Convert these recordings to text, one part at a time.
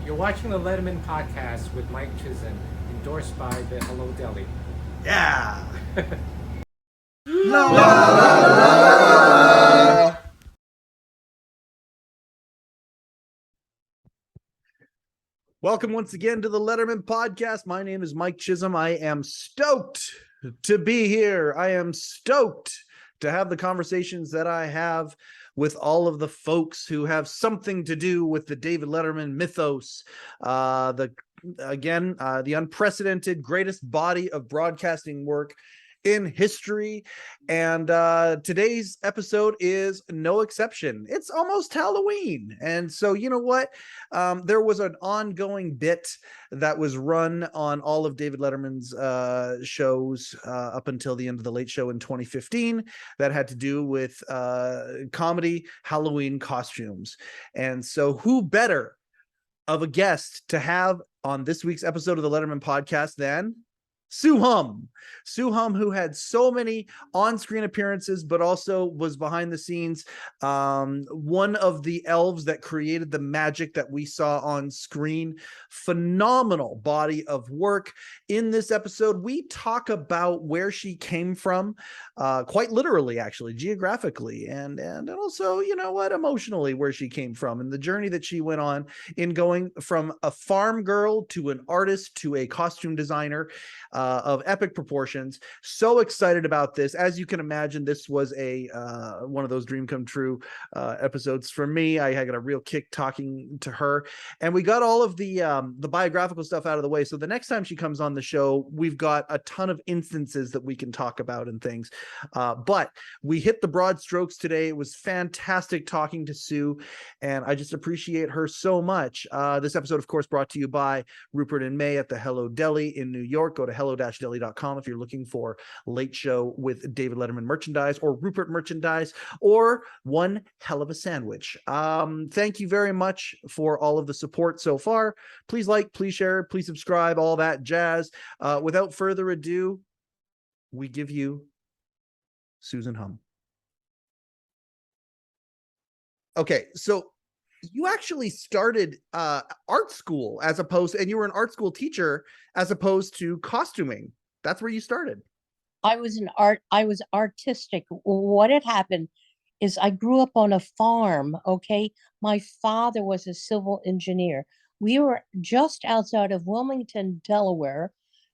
You're watching the Letterman Podcast with Mike Chisholm, endorsed by the Hello Deli. Yeah. La, la, la. Welcome once again to the Letterman Podcast. My name is Mike Chisholm. I am stoked to be here. I am stoked to have the conversations that I have with all of the folks who have something to do with the David Letterman mythos, the unprecedented greatest body of broadcasting work in history. And today's episode is no exception. It's almost Halloween. And so, you know what? There was an ongoing bit that was run on all of David Letterman's shows up until the end of the Late Show in 2015 that had to do with comedy Halloween costumes. And so who better of a guest to have on this week's episode of the Letterman Podcast than Sue Hum, who had so many on-screen appearances, but also was behind the scenes. One of the elves that created the magic that we saw on screen. Phenomenal body of work. In this episode, we talk about where she came from, quite literally, actually, geographically, and also, you know what, emotionally, where she came from, and the journey that she went on in going from a farm girl to an artist to a costume designer. Of epic proportions. So excited about this. As you can imagine, this was a one of those dream come true episodes for me. I got a real kick talking to her, and we got all of the biographical stuff out of the way. So the next time she comes on the show, we've got a ton of instances that we can talk about and things. But we hit the broad strokes today. It was fantastic talking to Sue, and I just appreciate her so much. This episode, of course, brought to you by Rupert and May at the Hello Deli in New York. Go to hello-deli.com if you're looking for Late Show with David Letterman merchandise or Rupert merchandise or one hell of a sandwich. Thank you very much for all of the support so far. Please like, please share, please subscribe, all that jazz. Without further ado, we give you Susan Hum. Okay, so you actually started art school and you were an art school teacher as opposed to costuming. That's where you started. I was artistic. What had happened is I grew up on a farm, okay? My father was a civil engineer. We were just outside of Wilmington, Delaware.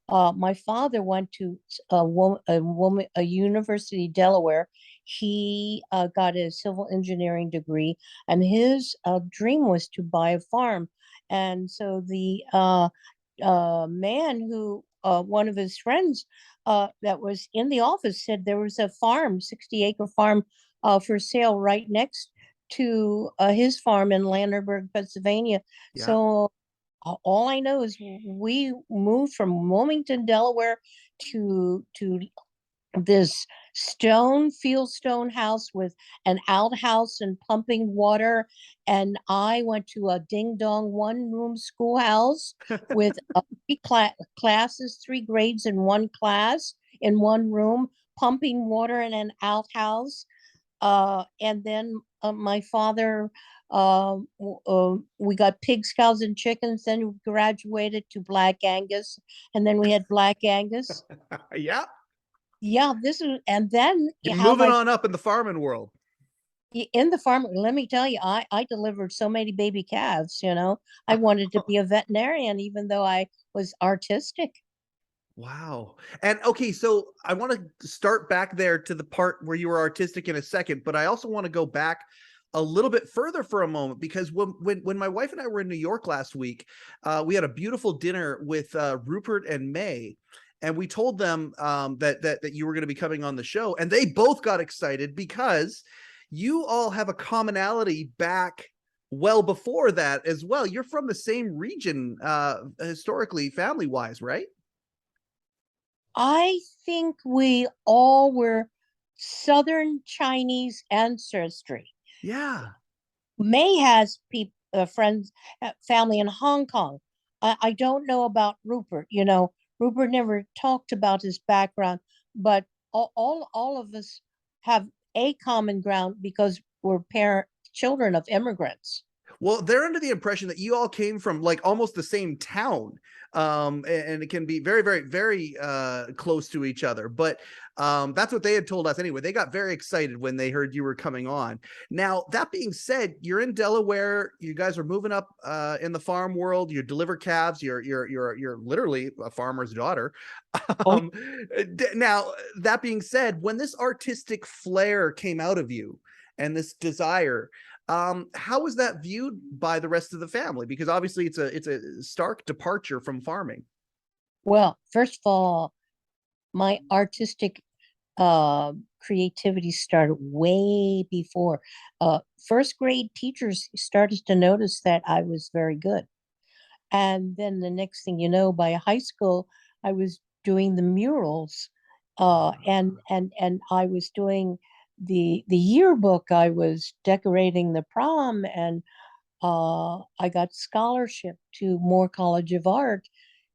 My father went to a University, Delaware. He got a civil engineering degree, and his dream was to buy a farm. And so the man who, one of his friends that was in the office said there was a farm, 60-acre farm for sale right next to his farm in Landerberg, Pennsylvania. Yeah. So all I know is we moved from Wilmington, Delaware to this fieldstone house with an outhouse and pumping water. And I went to a ding dong one-room schoolhouse with classes, 3 grades in one class in one room, pumping water in an outhouse. And then my father, we got pigs, cows, and chickens. Then we graduated to Black Angus, and then we had Black Angus. Yeah. Yeah, this is, and then You're moving on up in the farming world. in the farm, let me tell you, I delivered so many baby calves, I wanted to be a veterinarian, even though I was artistic. Wow. And okay, so I want to start back there to the part where you were artistic in a second, but I also want to go back a little bit further for a moment, because when my wife and I were in New York last week, we had a beautiful dinner with Rupert and May. And we told them that you were going to be coming on the show, and they both got excited because you all have a commonality back well before that as well. You're from the same region, historically, family-wise, right? I think we all were Southern Chinese ancestry. Yeah. May has friends, family in Hong Kong. I don't know about Rupert. Rupert never talked about his background, but all of us have a common ground because we're children of immigrants. Well, they're under the impression that you all came from like almost the same town. And it can be very, very, very close to each other. But that's what they had told us anyway. They got very excited when they heard you were coming on. Now, that being said, you're in Delaware. You guys are moving up in the farm world. You deliver calves. You're literally a farmer's daughter. Oh, Um, Now, that being said, when this artistic flair came out of you and this desire, how was that viewed by the rest of the family? Because obviously it's a stark departure from farming. well, first of all, my artistic creativity started way before. First grade teachers started to notice that I was very good. And then the next thing you know, by high school, I was doing the murals, and I was doing the yearbook. I was decorating the prom, and I got scholarship to Moore College of Art,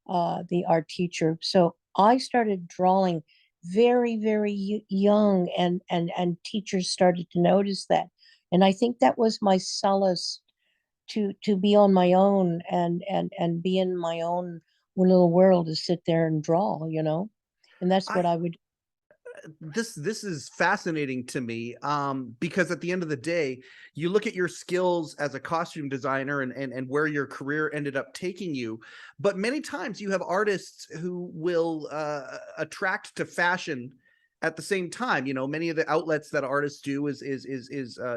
the art teacher. So I started drawing very, very young, and teachers started to notice that. And I think that was my solace to be on my own and be in my own little world, to sit there and draw, and that's what I I would. this is fascinating to me, because at the end of the day, you look at your skills as a costume designer and where your career ended up taking you, but many times you have artists who will attract to fashion at the same time. Many of the outlets that artists do is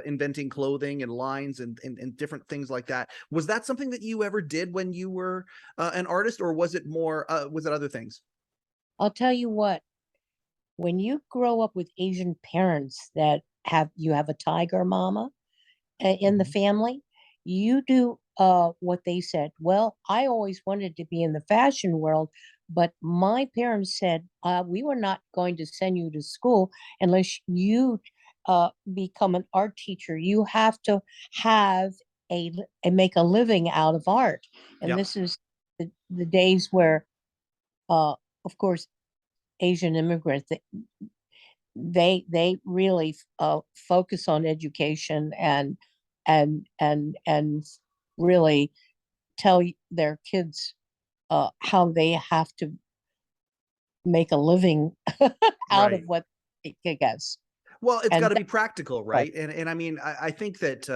inventing clothing and lines and different things like that. Was that something that you ever did when you were an artist, or was it more was it other things? I'll tell you what, when you grow up with Asian parents that have a tiger mama in the Mhm. family, you do what they said. Well, I always wanted to be in the fashion world, but my parents said, we were not going to send you to school unless you become an art teacher. You have to have and make a living out of art. And Yep. this is the days where, uh, of course, Asian immigrants, they really focus on education and really tell their kids how they have to make a living out of Right. what they guess. Well, it's got And to be that, practical, right. right? And I mean, I think that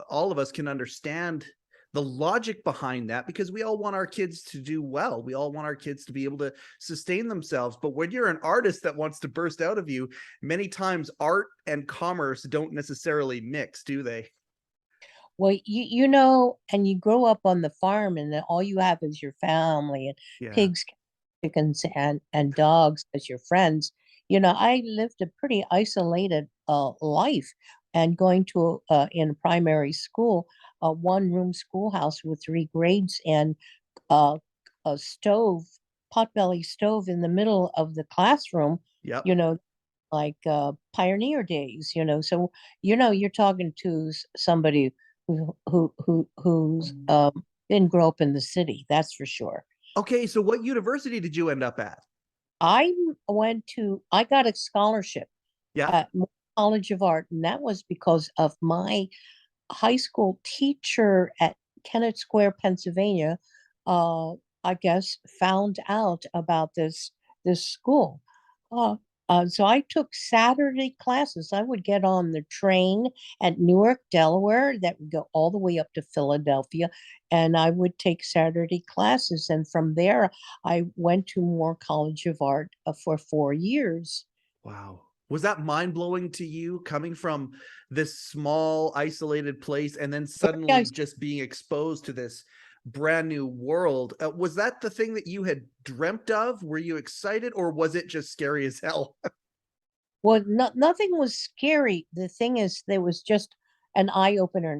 all of us can understand the logic behind that, because we all want our kids to do well. We all want our kids to be able to sustain themselves. But when you're an artist that wants to burst out of you, many times art and commerce don't necessarily mix, do they? Well, and you grow up on the farm, and then all you have is your family and Yeah. pigs, chickens, and dogs as your friends. I lived a pretty isolated life, and going to in primary school, a one-room schoolhouse with three grades, and uh, a stove, potbelly stove in the middle of the classroom. Yep. You know, like pioneer days. So you're talking to somebody who's didn't grow up in the city, that's for sure. Okay, so what university did you end up at? I got a scholarship Yeah. at Moore College of Art, and that was because of my high school teacher at Kennett Square, Pennsylvania. uh, I guess found out about this school. Uh, so I took Saturday classes. I would get on the train at Newark, Delaware, that would go all the way up to Philadelphia, and I would take Saturday classes. And from there, I went to Moore College of Art for 4 years. Wow. Was that mind blowing to you, coming from this small, isolated place and then Yeah, suddenly just being exposed to this brand new world? Was that the thing that you had dreamt of? Were you excited, or was it just scary as hell? well, nothing was scary. The thing is, there was just an eye opener.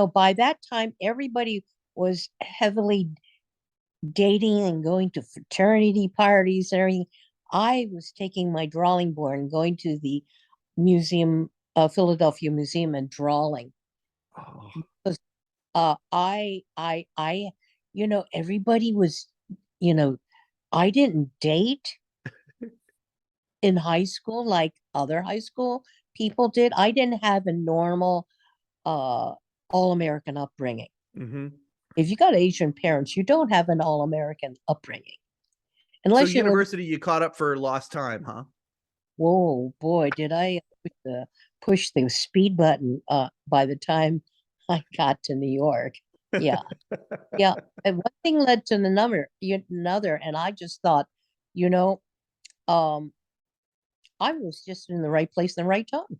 By that time, everybody was heavily dating and going to fraternity parties and everything. I was taking my drawing board and going to the museum, Philadelphia Museum, and drawing. Oh, Because everybody was, you know, I didn't date in high school like other high school people did. I didn't have a normal uh all American upbringing. Mm-hmm. If you got Asian parents, you don't have an all-American upbringing. So Unless you live, university, you caught up for lost time, huh? whoa, boy, did I push the speed button by the time I got to New York. Yeah. Yeah. And one thing led to another, and I just thought, you know, um, I was just in the right place in the right time.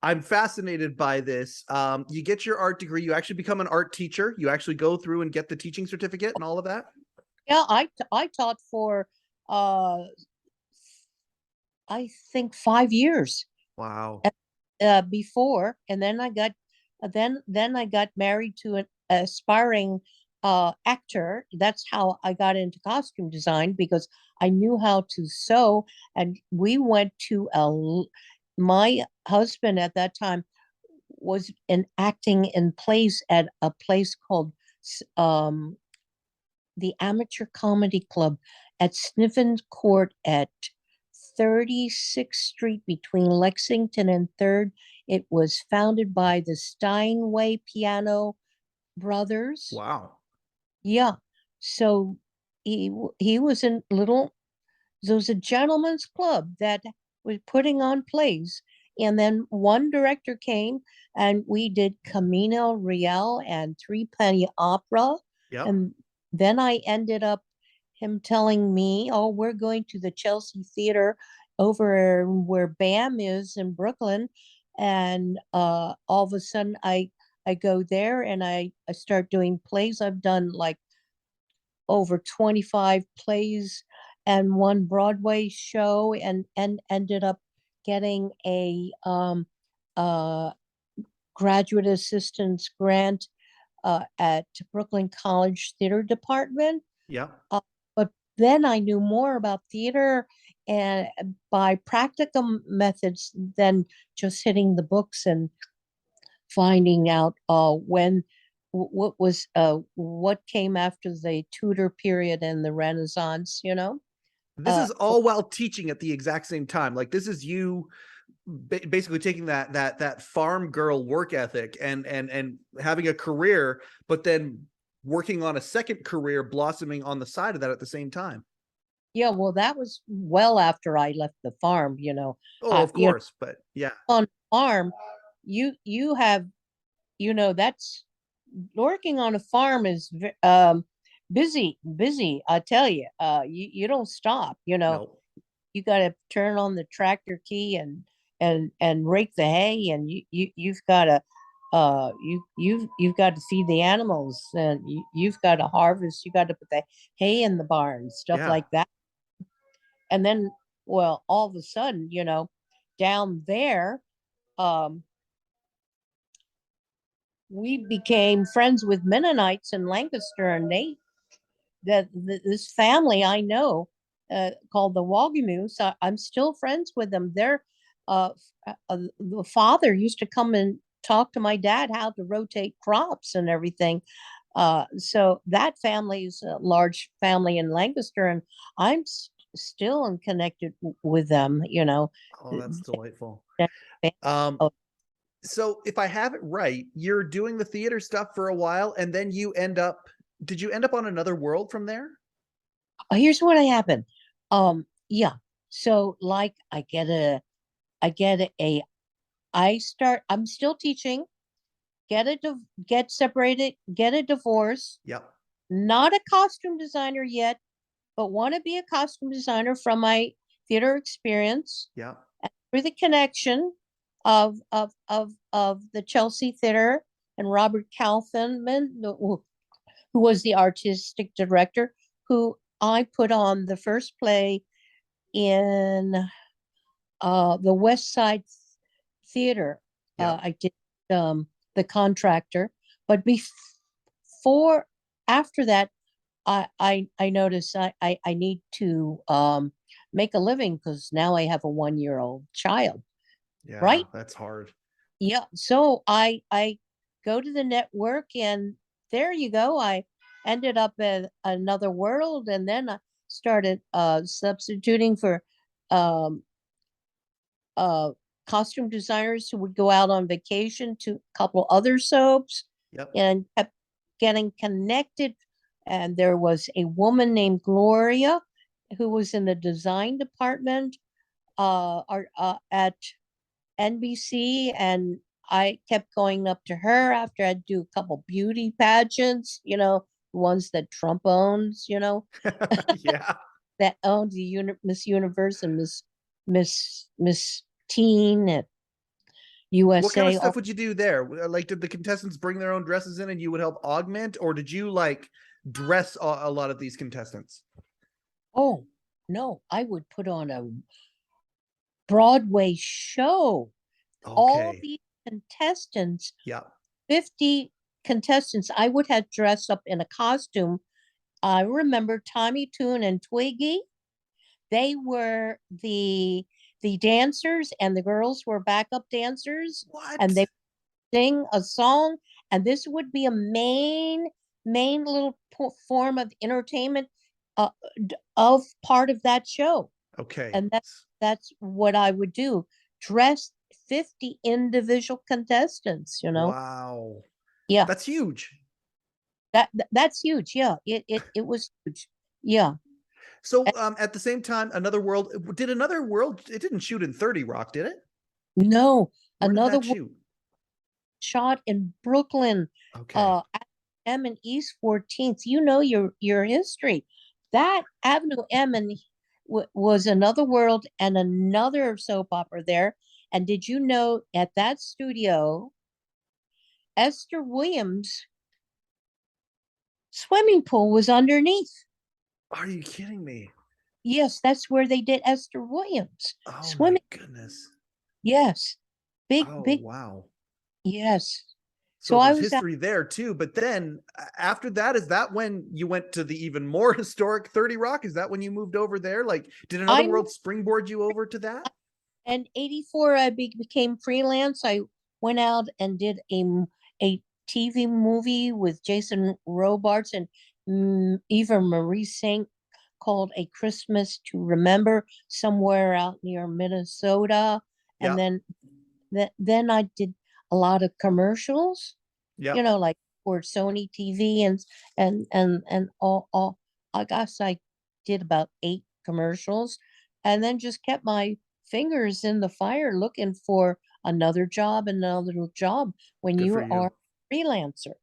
I'm fascinated by this. You get your art degree, you actually become an art teacher, you actually go through and get the teaching certificate and all of that. Yeah, I taught for uh I think 5 years Wow. before, and then I got married to an aspiring actor. That's how I got into costume design, because I knew how to sew, and we went to my husband at that time was in acting in plays at a place called the Amateur Comedy Club at Sniffen Court at 36th Street between Lexington and 3rd. It was founded by the Steinway Piano brothers. Wow. Yeah. So he was in there was a gentleman's club that was putting on plays. And then one director came and we did Camino Real and Three Penny Opera. Yep. And then I ended up him telling me, oh, we're going to the Chelsea Theater over where BAM is in Brooklyn. And all of a sudden I go there and I start doing plays. I've done like over 25 plays and one Broadway show, and ended up getting a graduate assistance grant at Brooklyn College Theater Department. Yep. But then I knew more about theater and by practicum methods than just hitting the books and finding out what came after the Tudor period and the Renaissance, you know. This is all while teaching at the exact same time. Like, this is you basically taking that farm girl work ethic and having a career, but then working on a second career blossoming on the side of that at the same time. Yeah, well, that was well after I left the farm, you know. Oh, of You know, course, but yeah. on farm, you have, you know, that's working on a farm is busy, I tell you. You don't stop, you know. No. You got to turn on the tractor key and rake the hay, and you've got to you've got to feed the animals, and you've got to harvest, you got to put the hay in the barn, stuff Yeah. like that. And then, well, all of a sudden, you know, down there, um we became friends with Mennonites in Lancaster, and this family I know called the Wogamoose. I'm still friends with them. The father used to come and talk to my dad how to rotate crops and everything. So that family is a large family in Lancaster, and I'm still connected with them. You know. Oh, that's delightful. Oh, So if I have it right, you're doing the theater stuff for a while, and then did you end up on another world from there? here's what happened. Yeah. So like I get a I'm still teaching, get separated, get a divorce, Yep. not a costume designer yet, but want to be a costume designer from my theater experience. Yep. And through the connection of the Chelsea Theater and Robert Kaufman, who was the artistic director, who I put on the first play in the West Side Theater. Yep. I did the contractor, but before after that, I noticed I need to make a living, because now I have a 1-year-old child, Yeah, right? that's hard. Yeah. So I go to the network, and there you go. I ended up at another world, and then I started substituting for um uh costume designers who would go out on vacation to a couple other soaps. Yep. and kept getting connected. And there was a woman named Gloria who was in the design department at NBC, and I kept going up to her after I'd do a couple beauty pageants, ones that Trump owns, Yeah. that owned the Miss Universe and Miss Teen at What kind of USA. stuff would you do there? Like, did the contestants bring their own dresses in and you would help augment, or did you like dress a lot of these contestants? Oh, no, I would put on a Broadway show. All Okay. the contestants, Yeah. 50 contestants, I would have dressed up in a costume. I remember Tommy Toon and Twiggy. They were the dancers, and the girls were backup dancers, and What? they sing a song, and this would be a main little form of entertainment uh, of part of that show. Okay. And that's what I would do. Dress 50 individual contestants, Wow. Yeah. That's huge. That's huge. Yeah. It was huge. Yeah. So at the same time, Another World, it didn't shoot in 30 Rock, did it? No, Where did another that shoot? shot in Brooklyn, Okay. at M and East 14th. You know your history. That Avenue M was Another World and another soap opera there. And did you know at that studio, Esther Williams' swimming pool was underneath? Are you kidding me? Yes, that's where they did Esther Williams Oh my swimming. goodness. Yes, big, Oh big, wow. yes. So So I there's was at, history there too. But then after that, is that when you went to the even more historic 30 Rock? Is that when you moved over there? Like, did Another I World moved springboard you over to that? in '84. I became freelance. I went out and did a TV movie with Jason Robards and Eva Marie Saint called A Christmas to Remember, somewhere out near Minnesota. And Yeah. then I did a lot of commercials, Yeah. like for Sony TV and all. I guess I did about 8 commercials, and then just kept my fingers in the fire looking for another job when Good for you you. are a freelancer.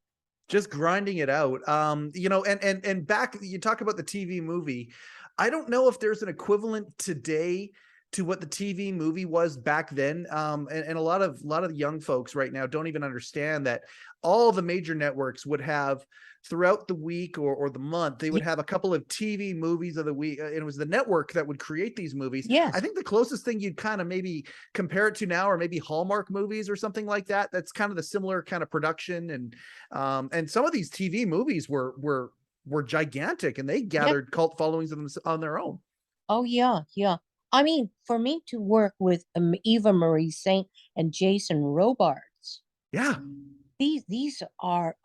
Just grinding it out. And back, you talk about the TV movie. I don't know if there's an equivalent today to what the TV movie was back then. And a lot of young folks right now don't even understand that all the major networks would have throughout the week or the month, they Ye- would have a couple of TV movies of the week. And it was the network that would create these movies. I Yes, think the closest thing you'd kind of maybe compare it to now, or maybe Hallmark movies or something like that. That's kind of the similar kind of production. And some of these TV movies were gigantic, and they yeah. gathered cult followings on their own. Oh, yeah, yeah. I mean, for me to work with Eva Marie Saint and Jason Robards, Yeah, these are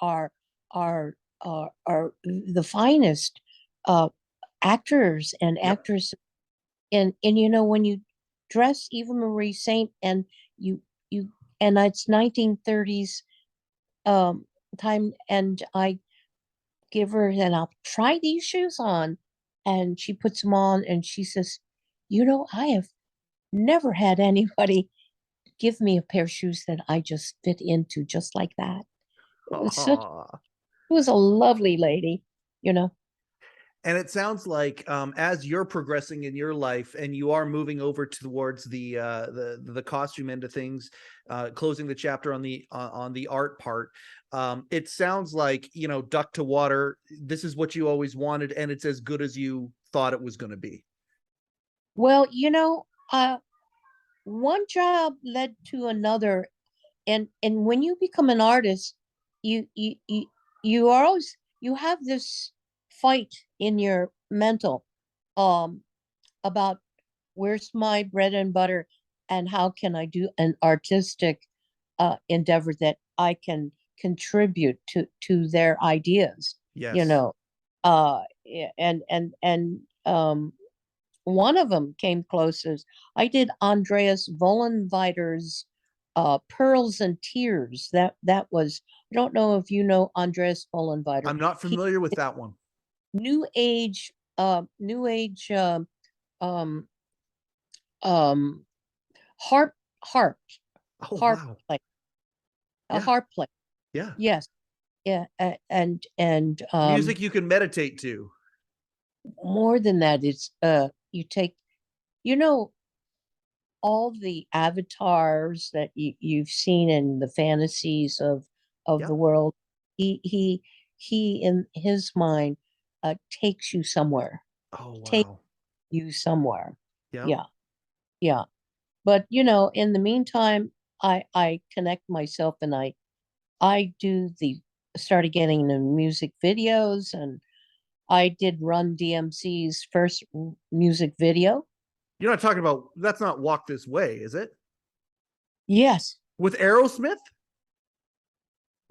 the finest uh, actors and yep, actresses. And when you dress Eva Marie Saint, and you you and it's 1930s um time, and I give her, and I'll try these shoes on, and she puts them on, and she says, I have never had anybody give me a pair of shoes that I just fit into just like that. It was such Aw. it was a lovely lady, you know. And it sounds like as you're progressing in your life and you are moving over towards the costume end of things, closing the chapter on the art part, it sounds like, duck to water. This is what you always wanted, and it's as good as you thought it was going to be. Well, one job led to another, and when you become an artist, you are always you have this fight in your mental um about where's my bread and butter, and how can I do an artistic endeavor that I can contribute to their ideas, you Yes. know. And one of them came closest. I did Andreas Vollenweider's Pearls and Tears. That was, I don't know if you know Andres Vollenweider. I'm not He familiar with that one. new age new age um um harp harp Oh, harp wow. play a Yeah. harp play. Yeah. Yes. Yeah. And Music you can meditate to. more than that, it's you take, you know, all the avatars that you've seen in the fantasies of Yeah. the world. He in his mind takes you somewhere, Oh, take wow. you somewhere. Yeah. Yeah. Yeah. But you know, in the meantime, I connect myself, and I do the started getting the music videos, and I did Run DMC's first music video. You're not talking about, that's not Walk This Way, is it? Yes. With Aerosmith?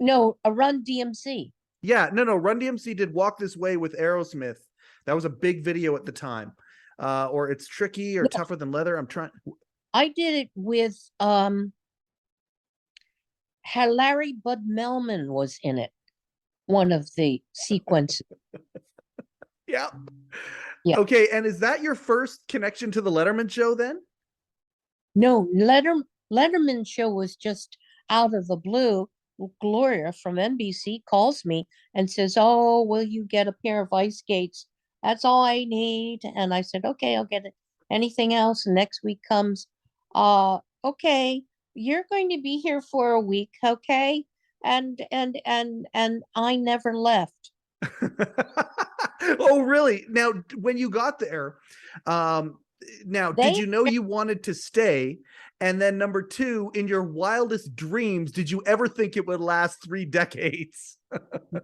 No, a Run DMC. Yeah, no, Run DMC did Walk This Way with Aerosmith. That was a big video at the time. Or It's Tricky or No, Tougher Than Leather. I'm trying. I did it with Larry Bud Melman was in it. One of the sequences. Yeah. Yeah. Okay, and is that your first connection to the Letterman show then? No, Letterman show was just out of the blue. Gloria from NBC calls me and says, "Oh, will you get a pair of ice skates? That's all I need." And I said, "Okay, I'll get it. Anything else?" And next week comes, okay, you're going to be here for a week, okay? And I never left. Oh, really? Now, when you got there, now, did They you know you wanted to stay? And then number two, in your wildest dreams, did you ever think it would last 3 decades?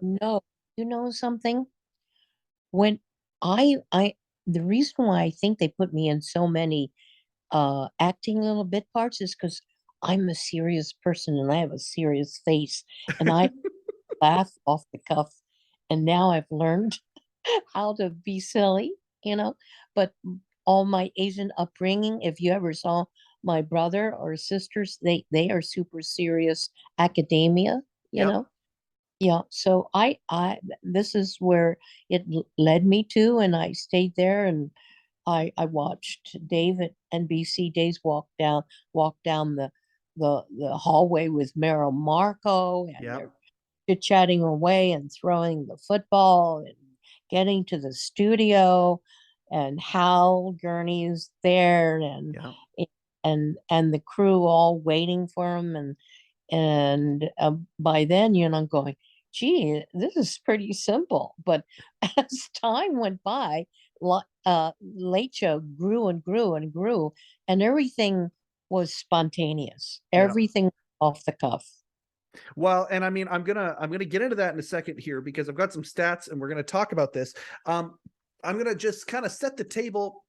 No, you know something? When I the reason why I think they put me in so many acting little bit parts is because I'm a serious person and I have a serious face and I laugh off the cuff, and now I've learned how to be silly, you know. But all my Asian upbringing, if you ever saw my brother or sisters, they are super serious academia, you Yep. know. Yeah, so I this is where it led me to, and I stayed there, and I watched Dave at NBC Days walk down the hallway with Meryl Marco, and Yep. they're chit-chatting away and throwing the football and getting to the studio, and Hal Gurney's there, Yep. and the crew all waiting for him, and by then, you know, I'm going, gee, this is pretty simple. But as time went by, Late Show grew and grew and grew, and everything was spontaneous. Yep. Everything off the cuff. Well, and I mean, I'm gonna get into that in a second here because I've got some stats and we're gonna talk about this. I'm gonna just kind of set the table,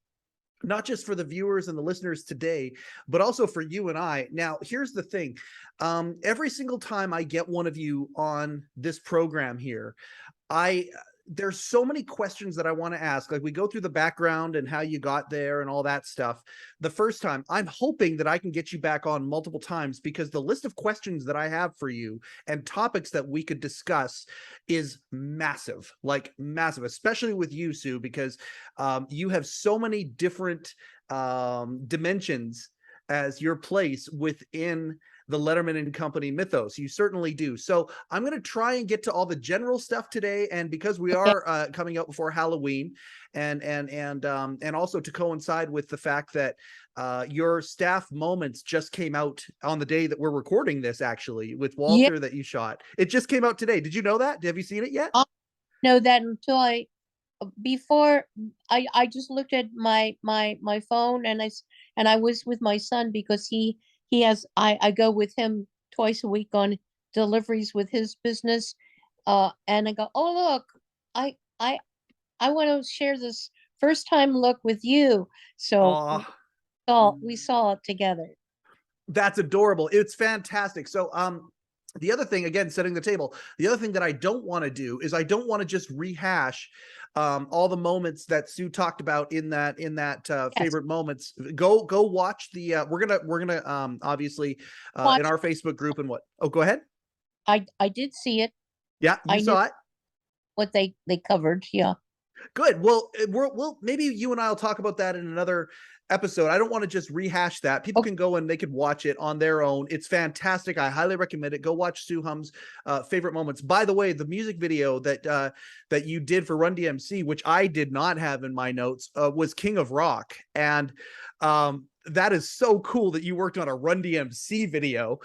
not just for the viewers and the listeners today, but also for you and I. Now, here's the thing. Every single time I get one of you on this program here, there's so many questions that I want to ask. Like, we go through the background and how you got there and all that stuff. The first time, I'm hoping that I can get you back on multiple times because the list of questions that I have for you and topics that we could discuss is massive, like massive, especially with you, Sue, because you have so many different dimensions as your place within the Letterman and Company mythos. You certainly do. So I'm going to try and get to all the general stuff today, and because we Okay. are coming out before Halloween, and also to coincide with the fact that your staff moments just came out on the day that we're recording this, actually, with Yeah, Walter that you shot. It just came out today. Did you know that? Have you seen it yet? I know that until before I just looked at my phone, and I was with my son because he has I go with him twice a week on deliveries with his business, and I go, oh look, I I I want to share this first time look with you. So Oh, we saw it together. that's adorable. It's fantastic. So The other thing, again, setting the table, the other thing that I don't want to do is I don't want to just rehash all the moments that Sue talked about in that Yes. favorite moments. Go watch the we're gonna obviously in our Facebook group and what. Oh, go ahead. I did see it. Yeah, you I knew saw it. what they covered. Yeah. Good. Well, we'll maybe you and I'll talk about that in another episode. I don't want to just rehash that. People Okay. can go and they can watch it on their own. It's fantastic. I highly recommend it. Go watch Sue Hum's favorite moments. By the way, the music video that you did for Run DMC, which I did not have in my notes, was King of Rock, and that is so cool that you worked on a Run DMC video.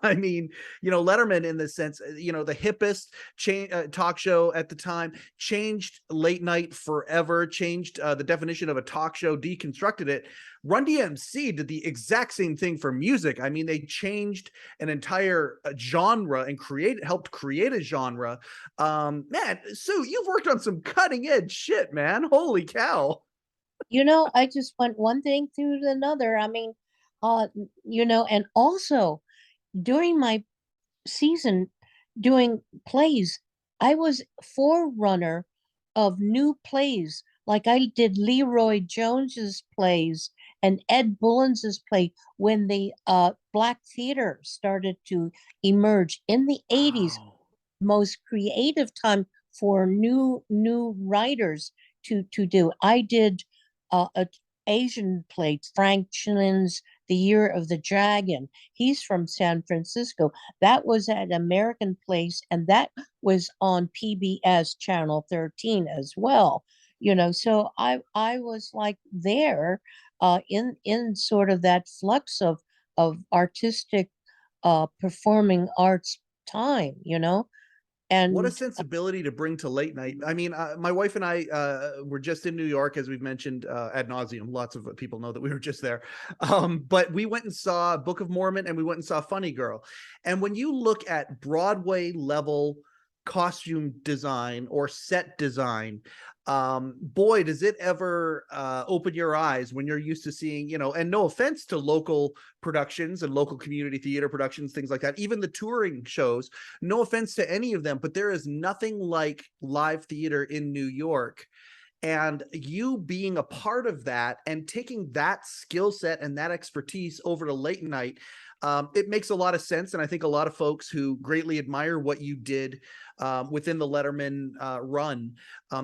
I mean, Letterman, in the sense, the hippest talk show at the time, changed late night forever, changed the definition of a talk show, deconstructed it. Run DMC did the exact same thing for music. I mean, they changed an entire genre and helped create a genre. Man, Sue, you've worked on some cutting edge shit, man. Holy cow. I just went one thing through another. I mean, and also during my season doing plays, I was forerunner of new plays. Like I did Leroy Jones's plays and Ed Bullins's play when the Black theater started to emerge in the 80s. Wow. Most creative time for new writers to do. I did a Asian play, Frank Chilin's The Year of the Dragon. He's from San Francisco. That was at American Place, and that was on PBS Channel 13 as well. So I was like there in sort of that flux of artistic performing arts time, What a and sensibility to bring to late night. I mean, my wife and I were just in New York, as we've mentioned ad nauseum. Lots of people know that we were just there. But we went and saw Book of Mormon, and we went and saw Funny Girl. And when you look at Broadway level costume design or set design, boy, does it ever open your eyes when you're used to seeing, and no offense to local productions and local community theater productions, things like that, even the touring shows, no offense to any of them, but there is nothing like live theater in New York. And you being a part of that and taking that skill set and that expertise over to late night, it makes a lot of sense. And I think a lot of folks who greatly admire what you did within the Letterman run,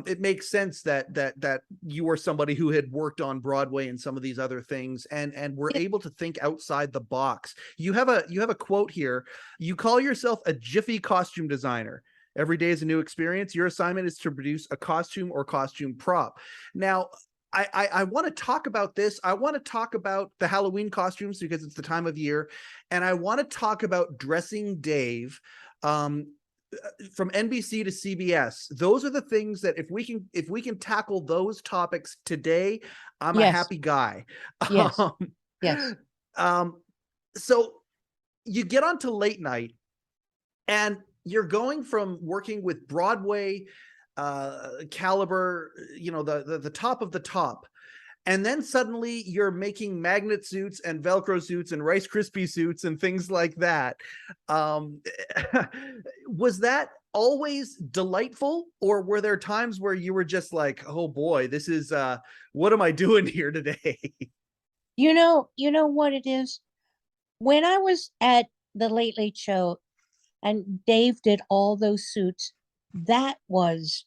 it makes sense that you were somebody who had worked on Broadway and some of these other things, and were able to think outside the box. You have a quote here. You call yourself a jiffy costume designer. Every day is a new experience. Your assignment is to produce a costume or costume prop. Now, I want to talk about this. I want to talk about the Halloween costumes because it's the time of year. And I want to talk about Dressing Dave from NBC to CBS. Those are the things that if we can tackle those topics today, I'm a happy guy. Yes. Yes. So you get onto late night and you're going from working with Broadway caliber, the top of the top, and then suddenly you're making magnet suits and Velcro suits and Rice Krispie suits and things like that. Was that always delightful, or were there times where you were just like, oh boy, this is what am I doing here today? You know what it is? When I was at the Late Late Show and Dave did all those suits, that was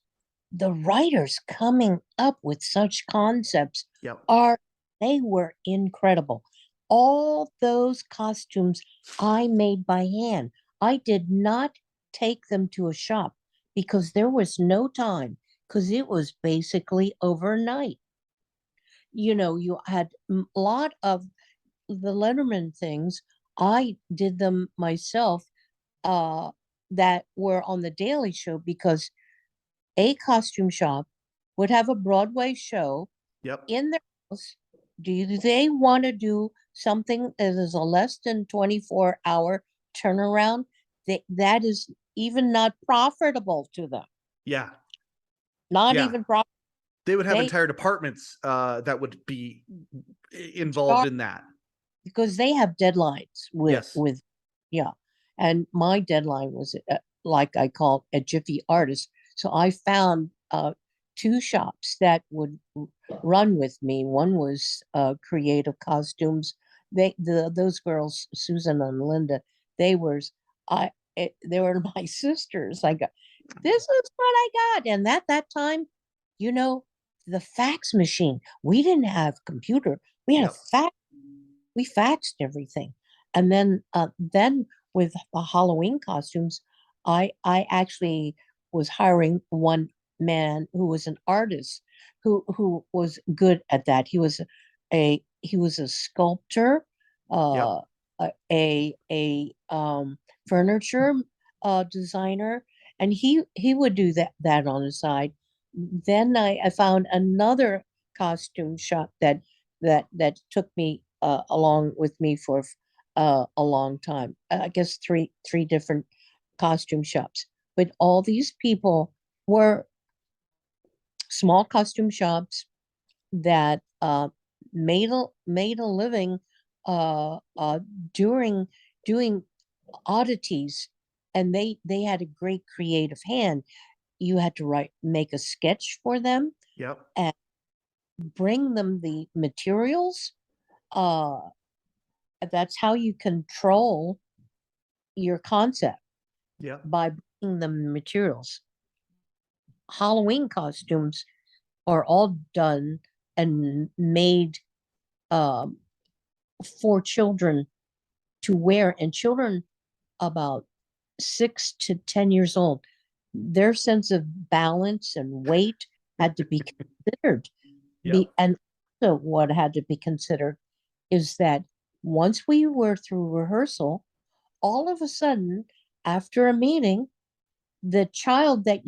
the writers coming up with such concepts. Yep. They were incredible. All those costumes I made by hand. I did not take them to a shop because there was no time, because it was basically overnight. You had a lot of the Letterman things. I did them myself that were on the Daily Show because a costume shop would have a Broadway show Yep. in their house. Do they want to do something that is a less than 24-hour turnaround? That is even not profitable to them. Yeah. Not Yeah. even profitable. They would have They entire departments that would be involved in that. because they have deadlines with Yes. yeah. and my deadline was like I call a jiffy artist. So I found two shops that would run with me. One was Creative Costumes. Those girls, Susan and Linda, they were they were my sisters. I got this is what I got, and at that time, you know, the fax machine. We didn't have computer. We had Yep. a fax. We faxed everything, and then with the Halloween costumes, I actually was hiring one man who was an artist who was good at that. He was a sculptor, Yep. uh, a furniture designer, and he would do that on the side. Then I found another costume shop that took me along with me for a long time. I guess three different costume shops, but all these people were small costume shops that made a living uh, uh, during doing oddities, and they had a great creative hand. You had to make a sketch for them Yep. and bring them the materials. Uh, that's how you control your concept, Yep. by bringing them the materials. Halloween costumes are all done and made um, for children to wear, and children about 6 to 10 years old. Their sense of balance and weight had to be considered. Yep. And also what had to be considered is that once we were through rehearsal, all of a sudden, after a meeting, the child that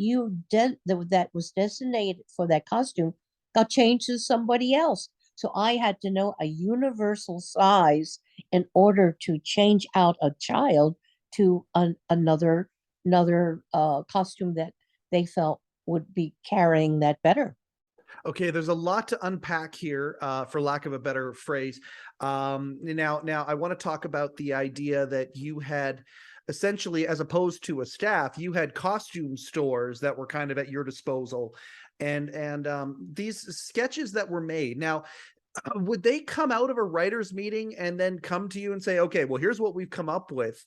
was designated for that costume got changed to somebody else. So I had to know a universal size in order to change out a child to another costume that they felt would be carrying that better. Okay, there's a lot to unpack here, for lack of a better phrase. Now, I want to talk about the idea that you had essentially, as opposed to a staff, you had costume stores that were kind of at your disposal, and these sketches that were made. Now, would they come out of a writer's meeting and then come to you and say, okay, well, here's what we've come up with,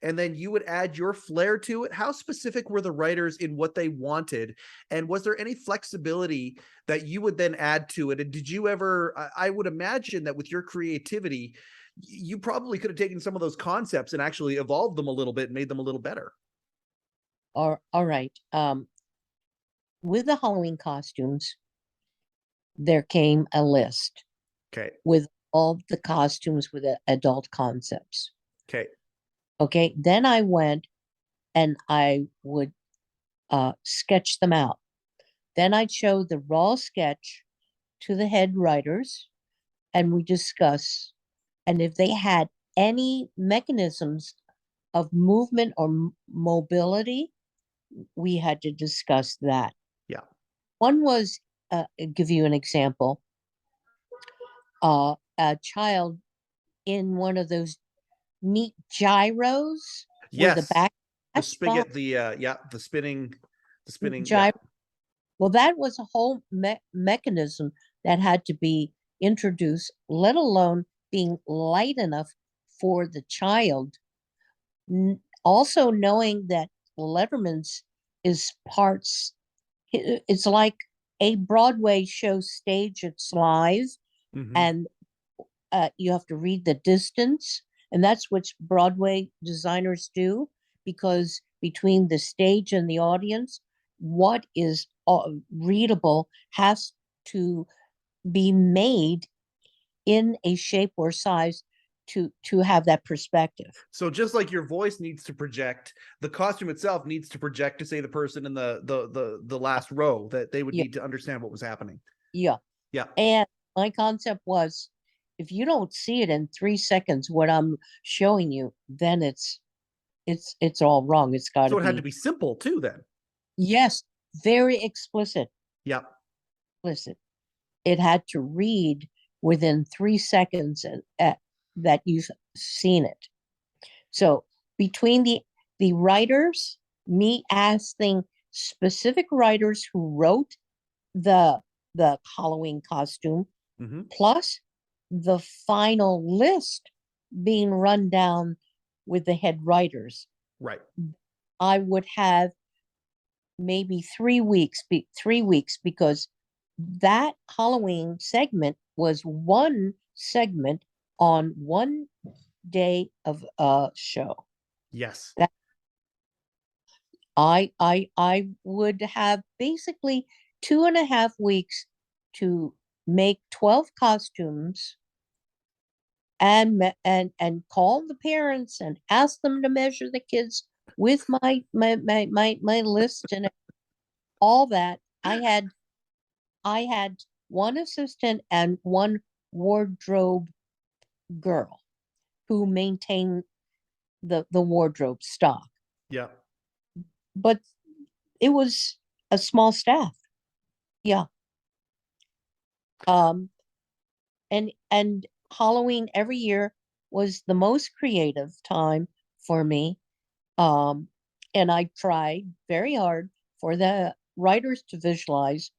and then you would add your flair to it? How specific were the writers in what they wanted, and was there any flexibility that you would then add to it? And did you ever, I would imagine that with your creativity, you probably could have taken some of those concepts and actually evolved them a little bit and made them a little better. All right. With the Halloween costumes, there came a list Okay. with all the costumes with the adult concepts. Okay. Okay. Then I went and I would sketch them out. Then I'd show the raw sketch to the head writers and we discuss. And if they had any mechanisms of movement or mobility, we had to discuss that. Yeah. One was, give you an example, a child in one of those neat gyros where the Yes. back The spigot, the spinning, yeah. gyro. Well, that was a whole mechanism that had to be introduced, let alone being light enough for the child. Also knowing that Letterman's is parts, it's like a Broadway show stage, it's live, and you have to read the distance, and that's what Broadway designers do, because between the stage and the audience, what is readable has to be made in a shape or size to have that perspective. So just like your voice needs to project, the costume itself needs to project to, say, the person in the last row, that they would Yeah. need to understand what was happening. Yeah. Yeah. And my concept was, if you don't see it in 3 seconds, what I'm showing you, then it's all wrong. It's got to So it had be, to be simple too then. yes, very explicit. Yeah. Explicit. It had to read within 3 seconds that you've seen it. So between the writers, me asking specific writers who wrote the Halloween costume, Mm-hmm. plus the final list being run down with the head writers. Right. I would have maybe 3 weeks, 3 weeks, because that Halloween segment was one segment on one day of a show. Yes. That I would have basically 2.5 weeks to make 12 costumes and call the parents and ask them to measure the kids with my list and all that. I had one assistant and one wardrobe girl who maintained the wardrobe stock, Yeah. but it was a small staff. Yeah. Um, and Halloween every year was the most creative time for me. Um, and I tried very hard for the writers to visualize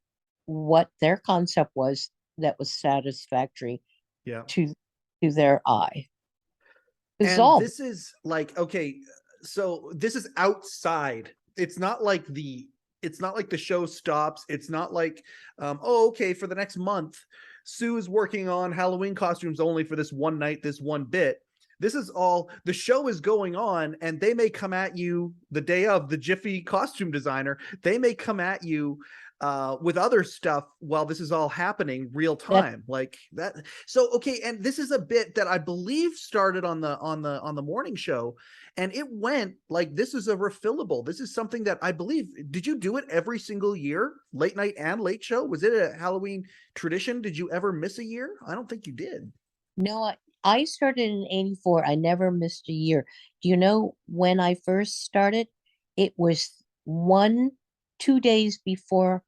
what their concept was that was satisfactory Yeah. to their eye. And Dissolve. this is like, okay, so this is outside. It's not like the show stops. It's not like, oh, okay, for the next month, Sue is working on Halloween costumes only for this one night, this one bit. This is all, the show is going on, and they may come at you the day of, the Jiffy costume designer. They may come at you with other stuff while this is all happening real time, like that. So okay, and this is a bit that I believe started on the morning show, and it went like, this is a refillable. This is something that I believe, did you do it every single year, late night and late show? Was it a Halloween tradition? Did you ever miss a year? I don't think you did. No, I started in 84. I never missed a year. Do you know when I first started? It was 2 days before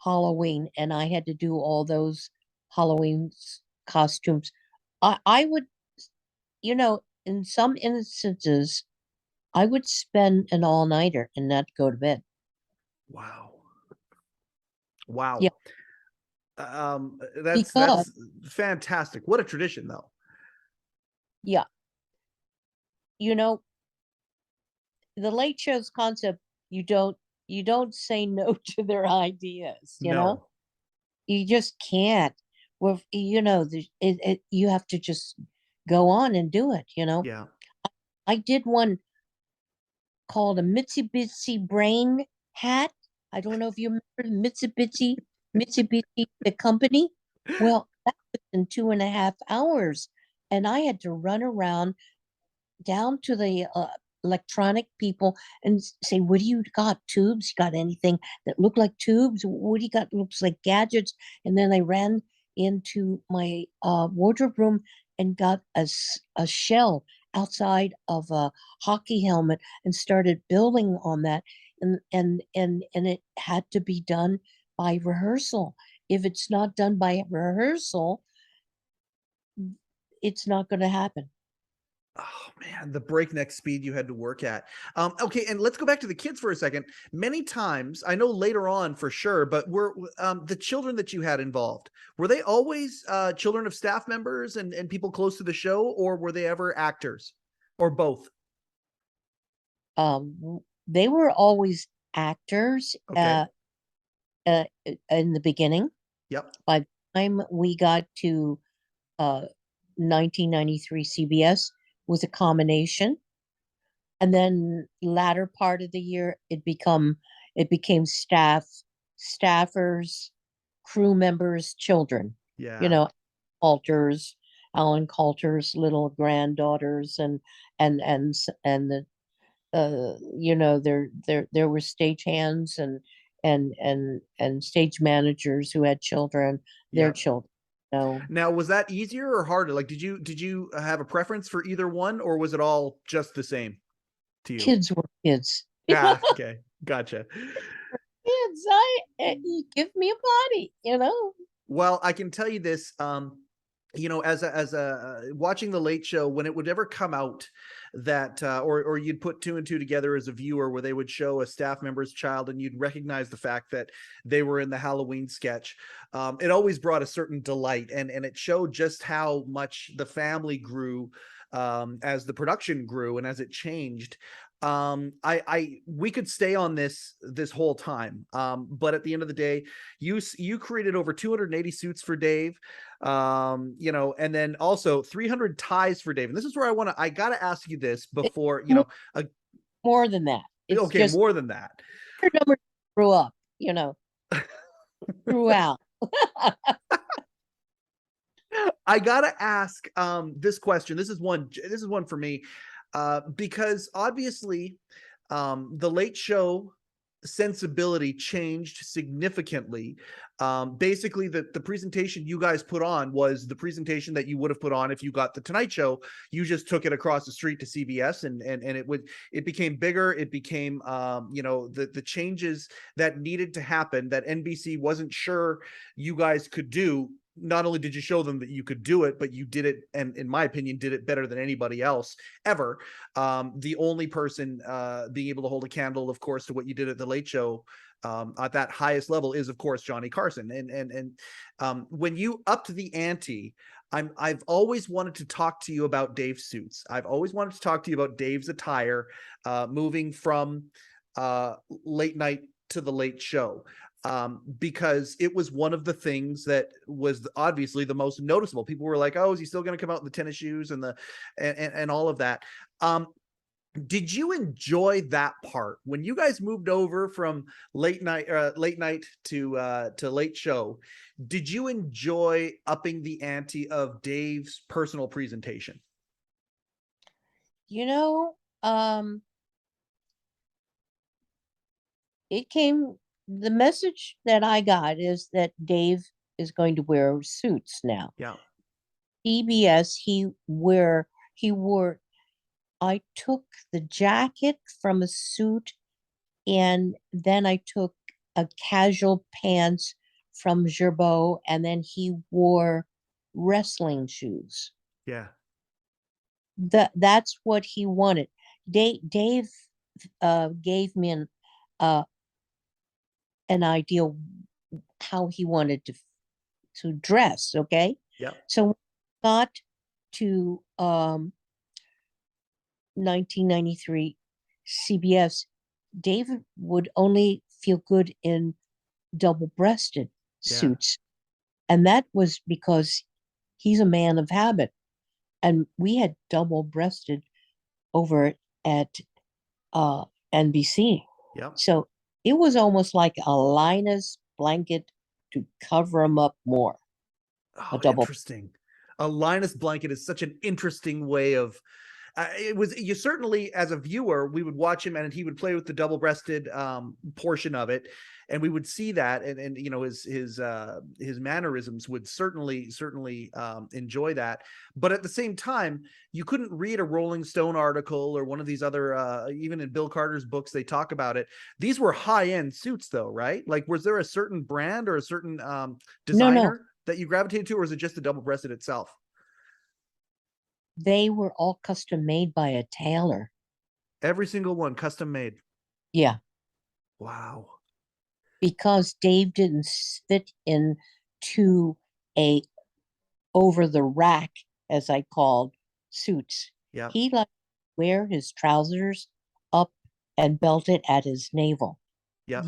Halloween, and I had to do all those Halloween costumes. I would, in some instances, I would spend an all-nighter and not go to bed. Wow. Yeah, Wow. That's because fantastic. What a tradition, though. yeah, you know, the late show's concept, you don't say no to their ideas, No. You just can't. Well, you have to just go on and do it. Yeah. I did one called a Mitsubishi brain hat. I don't know if you remember Mitsubishi, the company. Well, that was in 2.5 hours. And I had to run around down to the electronic people and say, what do you got? Tubes? You got anything that look like tubes? What do you got? Looks like gadgets. And then I ran into my wardrobe room and got a shell outside of a hockey helmet and started building on that. And it had to be done by rehearsal. If it's not done by rehearsal, it's not going to happen. Oh man, the breakneck speed you had to work at. Okay, and let's go back to the kids for a second. Many times, I know later on for sure, but were the children that you had involved, were they always children of staff members and people close to the show, or were they ever actors, or both? They were always actors Okay. in the beginning. Yep. By the time we got to 1993 CBS was a combination, and then latter part of the year it became staffers, crew members, children. You Yeah. know, Coulter's, Alan Coulter's little granddaughters, and the there were stagehands and stage managers who had children, their Yep. children. So Now, was that easier or harder? Like, did you have a preference for either one, or was it all just the same to you? kids were kids. Ah, okay, gotcha. Kids, you give me a body. Well, I can tell you this, as a watching the Late Show, when it would ever come out, that or you'd put two and two together as a viewer, where they would show a staff member's child and you'd recognize the fact that they were in the Halloween sketch. It always brought a certain delight, and it showed just how much the family grew as the production grew and as it changed. We could stay on this whole time, but at the end of the day, you created over 280 suits for Dave, and then also 300 ties for Dave. And this is where I gotta ask you this before, more than that. It's okay, just more than that. your number grew up, throughout. I gotta ask this question. This is one for me, because obviously the Late Show sensibility changed significantly. Basically, the presentation you guys put on was the presentation that you would have put on if you got the Tonight Show. You just took it across the street to CBS, and it became bigger. It became the changes that needed to happen that NBC wasn't sure you guys could do. Not only did you show them that you could do it, but you did it, and in my opinion, did it better than anybody else ever. The only person being able to hold a candle, of course, to what you did at the Late Show at that highest level is, of course, Johnny Carson. And when you upped the ante, I've always wanted to talk to you about Dave's suits. I've always wanted to talk to you about Dave's attire, moving from late night to the Late Show. Because it was one of the things that was obviously the most noticeable. People were like, "Oh, is he still going to come out in the tennis shoes and and all of that?" Did you enjoy that part when you guys moved over from late night to Late Show? Did you enjoy upping the ante of Dave's personal presentation? The message that I got is that Dave is going to wear suits now. Yeah. CBS, I took the jacket from a suit, and then I took a casual pants from Gerbeau, and then he wore wrestling shoes. Yeah. That's what he wanted. Dave gave me an idea how he wanted to dress. Okay. Yeah. So when we got to 1993 CBS, David would only feel good in double-breasted suits, and that was because he's a man of habit, and we had double-breasted over at NBC. Yeah. So it was almost like a Linus blanket to cover him up more. Oh, interesting. A Linus blanket is such an interesting way of. You certainly, as a viewer, we would watch him and he would play with the double-breasted portion of it, and we would see that, and his mannerisms would certainly enjoy that. But at the same time, you couldn't read a Rolling Stone article or one of these other, even in Bill Carter's books, they talk about it. These were high-end suits, though, right? Like, was there a certain brand or a certain designer that you gravitated to, or was it just the double-breasted itself? They were all custom made by a tailor. Every single one custom made. Yeah. Wow. Because Dave didn't fit into a over the rack, as I called, suits. Yeah. He liked to wear his trousers up and belted at his navel. Yeah.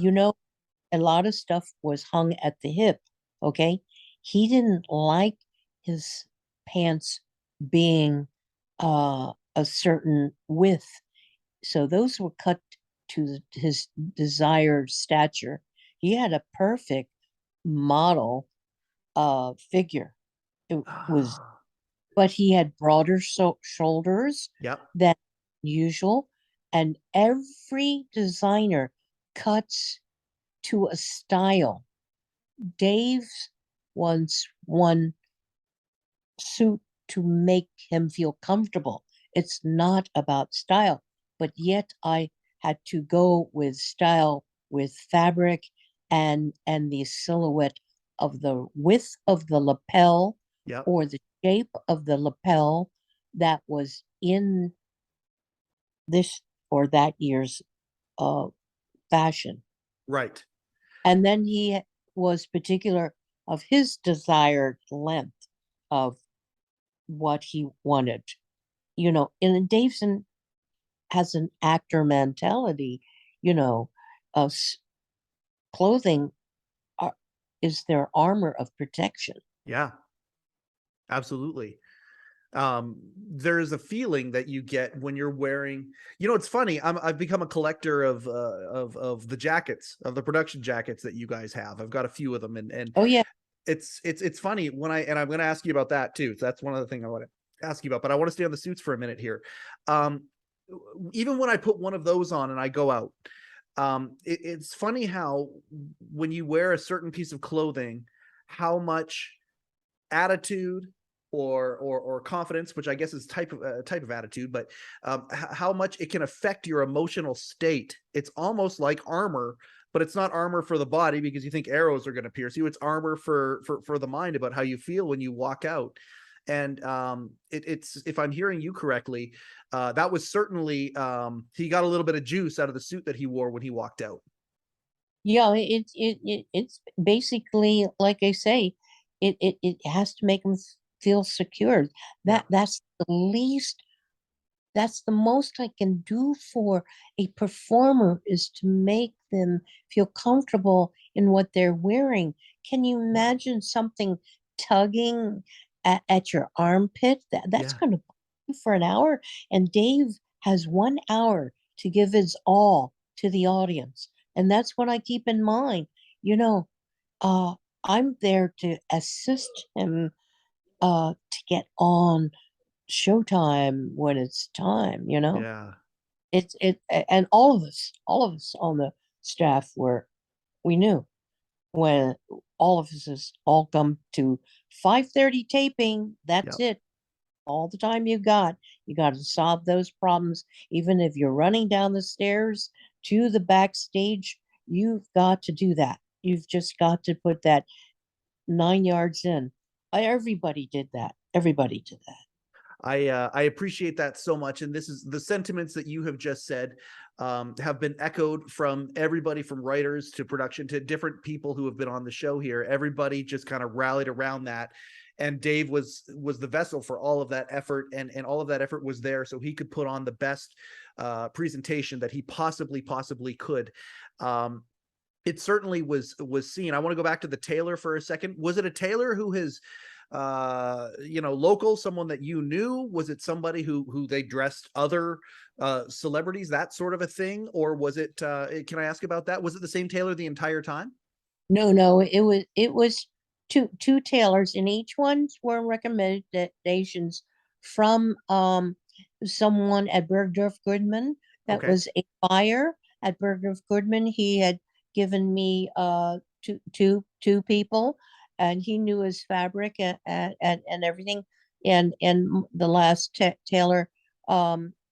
A lot of stuff was hung at the hip. Okay. He didn't like his pants being a certain width. So those were cut to his desired stature. He had a perfect model figure. It was, but he had broader shoulders than usual. And every designer cuts to a style. Dave's wants one suit to make him feel comfortable. It's not about style, but yet I had to go with style, with fabric and the silhouette of the width of the lapel or the shape of the lapel that was in this or that year's fashion. Right. And then he was particular of his desired length of what he wanted. And Daveson has an actor mentality, you know, of clothing is their armor of protection. Yeah, absolutely. There's a feeling that you get when you're wearing, it's funny. I've become a collector of the jackets, of the production jackets that you guys have. I've got a few of them, and Oh yeah. it's funny when I'm going to ask you about that too. So that's one of the things I want to ask you about, but I want to stay on the suits for a minute here. Even when I put one of those on and I go out, it's funny how when you wear a certain piece of clothing, how much attitude or confidence, which I guess is type of attitude, but how much it can affect your emotional state. It's almost like armor, but it's not armor for the body because you think arrows are going to pierce you. It's armor for the mind about how you feel when you walk out. And it's, if I'm hearing you correctly, that was certainly he got a little bit of juice out of the suit that he wore when he walked out. Yeah, it's basically like I say, it has to make them feel secure. Yeah. That's the least, that's the most I can do for a performer, is to make them feel comfortable in what they're wearing. Can you imagine something tugging at your armpit? That's Yeah. going to you for an hour. And Dave has 1 hour to give his all to the audience. And that's what I keep in mind. You know, uh, I'm there to assist him to get on showtime when it's time. Yeah. And all of us on the staff we knew when all of us is all come to 5:30 taping. That's Yep. it. All the time you got to solve those problems. Even if you're running down the stairs to the backstage, you've got to do that. You've just got to put that 9 yards in. Everybody did that. Everybody did that. I appreciate that so much, and this is the sentiments that you have just said have been echoed from everybody, from writers to production to different people who have been on the show here. Everybody just kind of rallied around that, and Dave was the vessel for all of that effort, and all of that effort was there so he could put on the best presentation that he possibly could. It certainly was seen. I want to go back to the tailor for a second. Was it a tailor who has local, someone that you knew? Was it somebody who they dressed other celebrities, that sort of a thing? Or was it can I ask about that? Was it the same tailor the entire time? No, it was two tailors, and each one's were recommendations from someone at Bergdorf Goodman. That Okay. was a buyer at Bergdorf Goodman. He had given me two people, and he knew his fabric and everything. And the last tailor,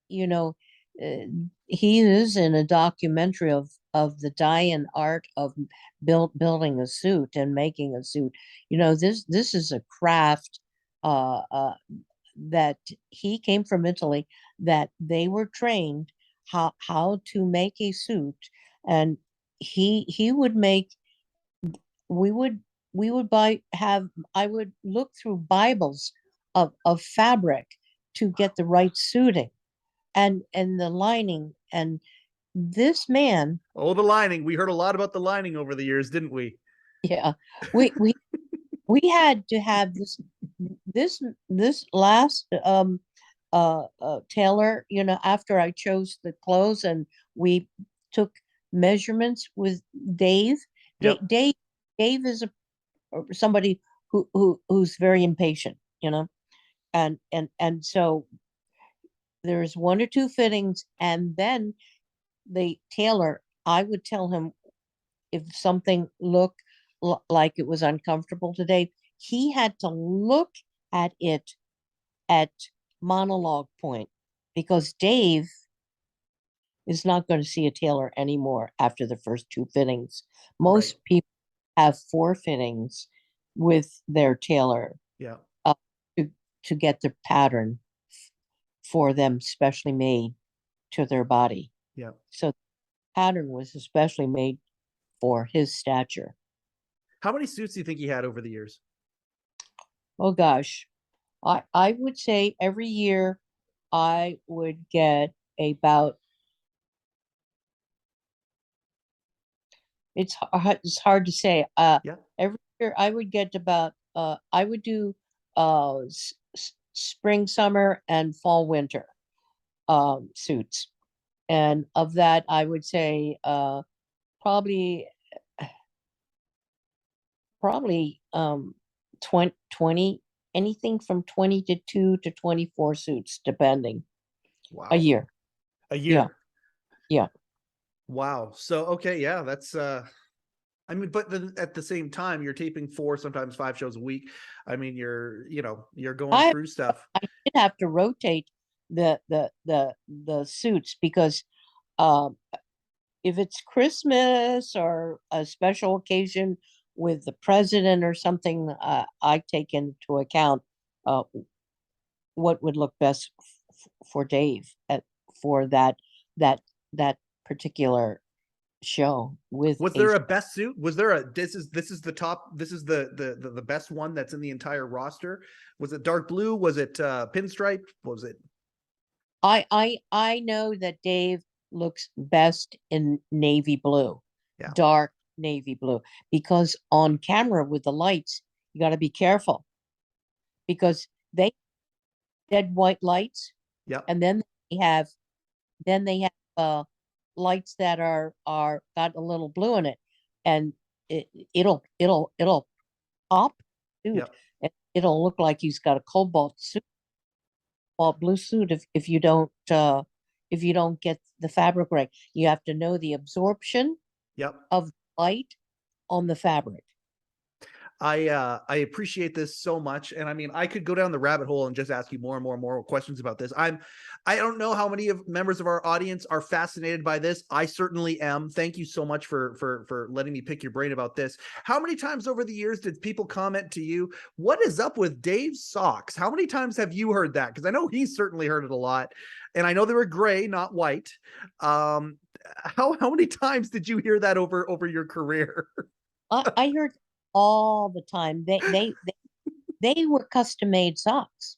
you know, uh, he is in a documentary of the die-in art of building a suit and making a suit. This is a craft uh, uh, that he came from Italy, that they were trained how to make a suit. And he would make, we would we would buy have I would look through Bibles of fabric to get the right suiting and the lining. And this man, Oh, the lining. We heard a lot about the lining over the years, didn't we? yeah, we had to have this last tailor, after I chose the clothes and we took measurements with Dave. Yep. Dave is somebody who's very impatient, and so there's one or two fittings, and then the tailor, I would tell him if something looked like it was uncomfortable today. He had to look at it at monologue point, because Dave is not going to see a tailor anymore after the first two fittings. Right. Most people have four fittings with their tailor Yeah. to, to get the pattern for them specially made. to their body. Yeah. So the pattern was especially made for his stature. How many suits do you think he had over the years? Oh gosh. I would say every year I would get about, it's hard to say. Yeah. Every year I would get about, I would do spring, summer, and fall, winter suits. And of that, I would say probably probably 20, anything from 22 to 24 suits, depending, a Wow. year. A Yeah. year. Yeah. Wow. So, okay. Yeah, that's, I mean, but then at the same time, you're taping 4, sometimes 5 shows a week. I mean, you're going I through stuff. I did have to rotate the suits because um if it's Christmas or a special occasion with the president or something, I take into account uh, what would look best for Dave for that that particular show with Was a there a best suit? Was there a this is the top, this is the best one that's in the entire roster? Was it dark blue? Was it pinstripe? Was it I know that Dave looks best in navy blue, Yeah. dark navy blue, because on camera with the lights, you got to be careful because they dead white lights, Yep. and then they have lights that are got a little blue in it, and it'll pop suit. Yep. It'll look like he's got a cobalt blue suit if you don't get the fabric right. You have to know the absorption Yep. of light on the fabric. I appreciate this so much, and I mean, I could go down the rabbit hole and just ask you more and more and more questions about this. I don't know how many of members of our audience are fascinated by this. I certainly am. Thank you so much for letting me pick your brain about this. How many times over the years did people comment to you, "What is up with Dave's socks?" How many times have you heard that? Because I know he's certainly heard it a lot, and I know they were gray, not white. How many times did you hear that over your career? I heard all the time. They were custom made socks.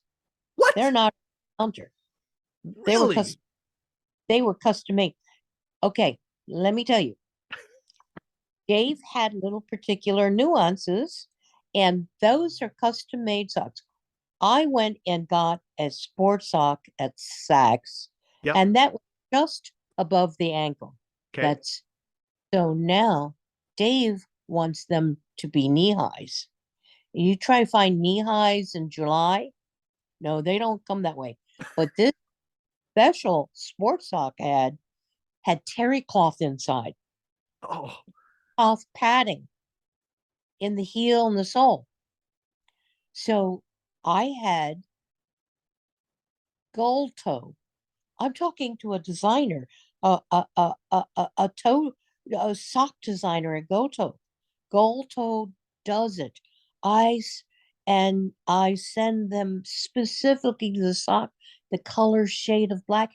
What? They're not counter. They were Really? they were custom made. Okay, let me tell you. Dave had little particular nuances, and those are custom made socks. I went and got a sports sock at Saks, Yep. and that was just above the ankle. Okay. That's so now Dave wants them to be knee highs. You try to find knee highs in July. No, they don't come that way. But this special sports sock had terry cloth inside, Oh, cloth padding in the heel and the sole. So I had gold toe. I'm talking to a designer, a toe, a sock designer at Gold Toe. Gold Toe does it. And I send them specifically the sock, the color shade of black,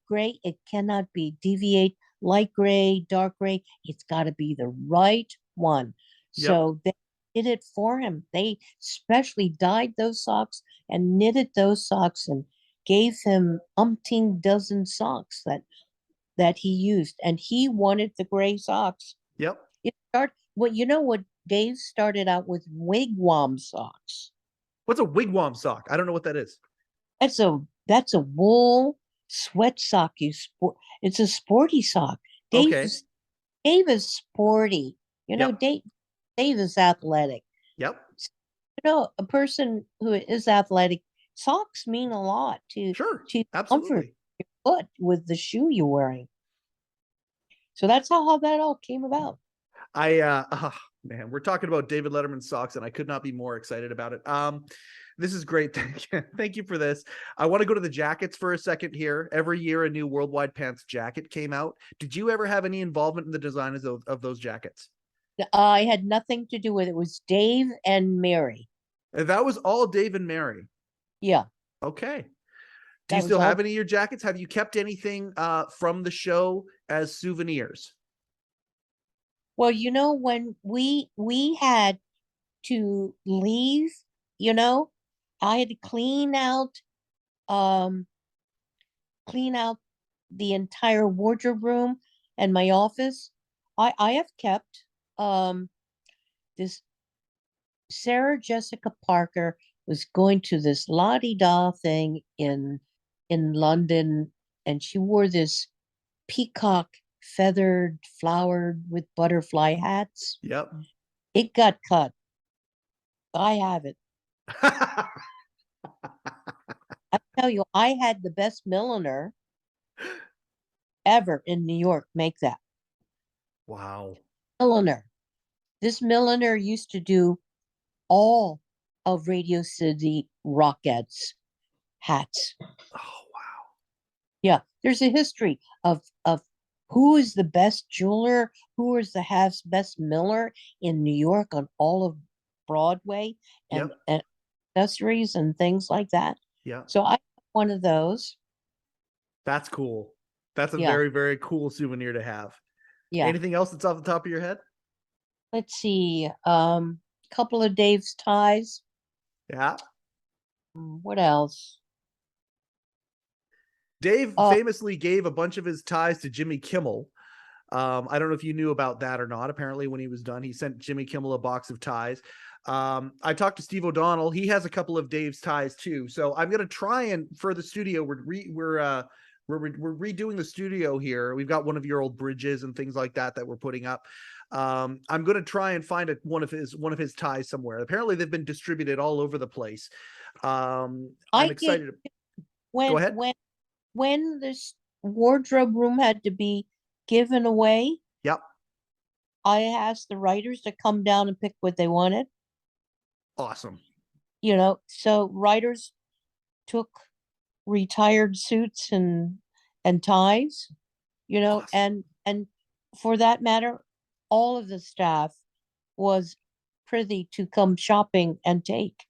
gray. It cannot be deviate light gray, dark gray. It's got to be the right one. Yep. So they did it for him. They specially dyed those socks and knitted those socks and gave him umpteen dozen socks that he used, and he wanted the gray socks. yep. Well, you know what? Dave started out with wigwam socks. What's a wigwam sock? I don't know what that is. That's a wool sweat sock. It's a sporty sock. Okay. Dave is sporty. Yep. Dave is athletic. Yep. A person who is athletic, socks mean a lot to Sure. to comfort Absolutely. your foot with the shoe you're wearing. So that's how that all came about. Man, we're talking about David Letterman socks, and I could not be more excited about it. This is great. Thank you for this. I want to go to the jackets for a second here. Every year, a new Worldwide Pants jacket came out. Did you ever have any involvement in the design of those jackets? I had nothing to do with it. It was Dave and Mary. That was all Dave and Mary. Yeah. Okay. Do you That was still all. have any of your jackets? Have you kept anything from the show as souvenirs? Well, when we had to leave, you know, I had to um clean out the entire wardrobe room and my office. I have kept this Sarah Jessica Parker was going to this La Di Da thing in London, and she wore this peacock feathered flowered with butterfly hats. Yep. It got cut. I have it. I tell you, I had the best milliner ever in New York make that. Wow. Milliner. This milliner used to do all of Radio City Rockettes hats. Oh, wow. Yeah, there's a history of who is the best jeweler, who is the has best miller in New York on all of Broadway Yep. and accessories and things like that. Yeah. So I have one of those. That's cool. That's a Yeah, very, very cool souvenir to have. yeah. Anything else that's off the top of your head? Let's see. Couple of Dave's ties. Yeah. What else? Dave Uh, famously gave a bunch of his ties to Jimmy Kimmel. I don't know if you knew about that or not. Apparently, when he was done, he sent Jimmy Kimmel a box of ties. I talked to Steve O'Donnell. He has a couple of Dave's ties too. So I'm going to try and for the studio, we're redoing the studio here. We've got one of your old bridges and things like that we're putting up. I'm going to try and find one of his ties somewhere. Apparently, they've been distributed all over the place. I'm I did excited. Go when ahead. this wardrobe room had to be given away. Yep. I asked the writers to come down and pick what they wanted. Awesome. So writers took retired suits and ties, Awesome. and for that matter, all of the staff was privy to come shopping and take.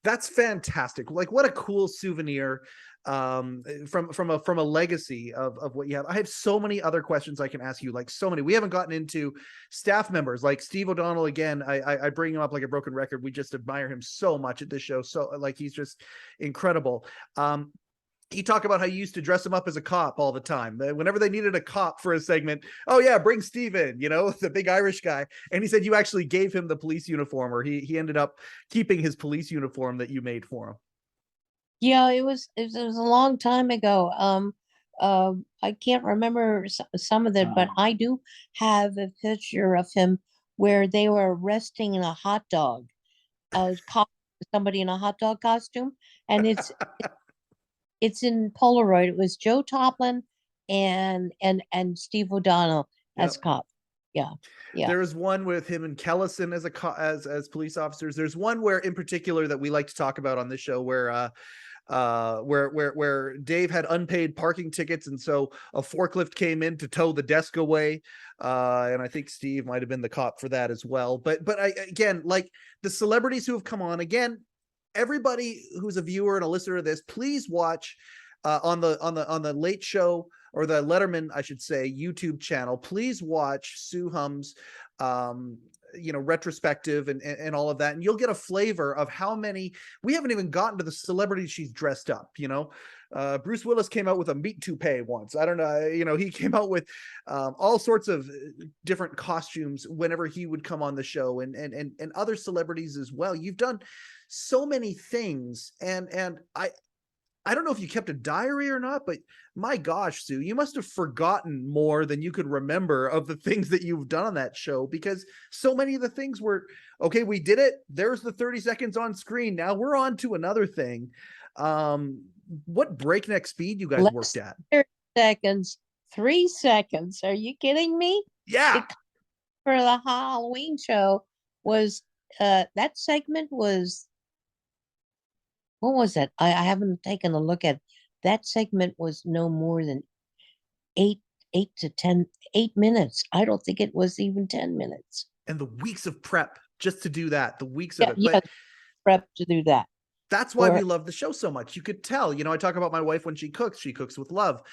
That's fantastic. Like what a cool souvenir from a legacy of what you have. I have so many other questions I can ask you, like so many. We haven't gotten into staff members like Steve O'Donnell again. I bring him up like a broken record. We just admire him so much at this show. So like he's just incredible. He talked about how you used to dress him up as a cop all the time. Whenever they needed a cop for a segment, oh yeah, bring Steve in, the big Irish guy. And he said you actually gave him the police uniform, or he ended up keeping his police uniform that you made for him. Yeah, it was a long time ago. I can't remember some of it, but I do have a picture of him where they were arresting a hot dog, somebody in a hot dog costume, and it's in Polaroid. It was Joe Toplin and Steve O'Donnell as Yep. cop. Yeah, yeah. There is one with him and Kellison as police officers. There's one where in particular that we like to talk about on this show where Dave had unpaid parking tickets, and so a forklift came in to tow the desk away. And I think Steve might have been the cop for that as well. But again, like the celebrities who have come on, again, everybody who's a viewer and a listener to this, please watch on the Late Show, or the Letterman, I should say, YouTube channel. Please watch Sue Hum's retrospective and all of that, and you'll get a flavor of how many. We haven't even gotten to the celebrities she's dressed up. Bruce Willis came out with a meat toupee once. I don't know, he came out with all sorts of different costumes whenever he would come on the show, and other celebrities as well. You've done so many things, and I don't know if you kept a diary or not, but my gosh, Sue, you must have forgotten more than you could remember of the things that you've done on that show, because so many of the things were, okay, we did it. There's the 30 seconds on screen. Now we're on to another thing. What breakneck speed you guys worked at? 30 seconds, 3 seconds. Are you kidding me? Yeah. For the Halloween show was, that segment was, what was it? I haven't taken a look at. That segment was no more than 8 minutes. I don't think it was even 10 minutes. And the weeks of prep just to do that, the weeks Yeah, of it. But prep to do that. That's why we or love the show so much. You could tell, I talk about my wife when she cooks with love.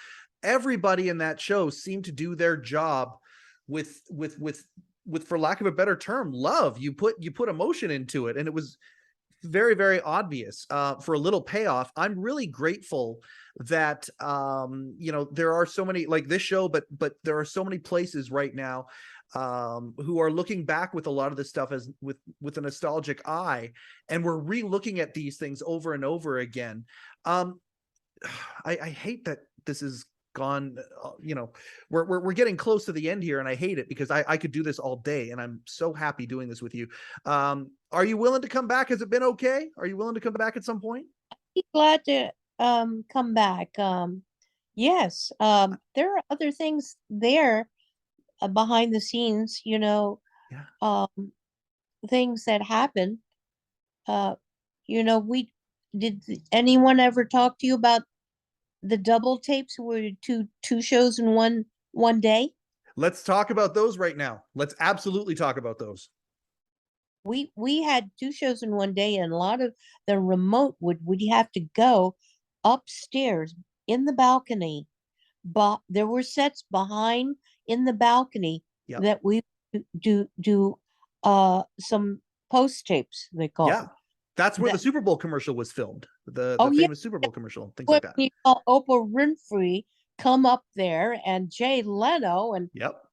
Everybody in that show seemed to do their job with, for lack of a better term, love. You put emotion into it, and it was very, very obvious for a little payoff. I'm really grateful that there are so many like this show, but there are so many places right now who are looking back with a lot of this stuff as with a nostalgic eye, and we're re-looking at these things over and over again. I hate that this is gone. We're getting close to the end here, and I hate it because I could do this all day, and I'm so happy doing this with you. Are you willing to come back? Has it been okay? Are you willing to come back at some point? be glad to come back. Yes, there are other things there behind the scenes, Yeah. things that happen. We did anyone ever talk to you about the double tapes were two shows in one day? Let's talk about those right now. Let's absolutely talk about those. We had two shows in one day, and a lot of the remote would have to go upstairs in the balcony, but there were sets behind in the balcony. Yep. That we do some post tapes, they call Yeah. them. That's where the Super Bowl commercial was filmed. The Oh, yeah. famous Super Bowl commercial, things When like that. you saw Oprah Winfrey come up there, and Jay Leno, and Yep.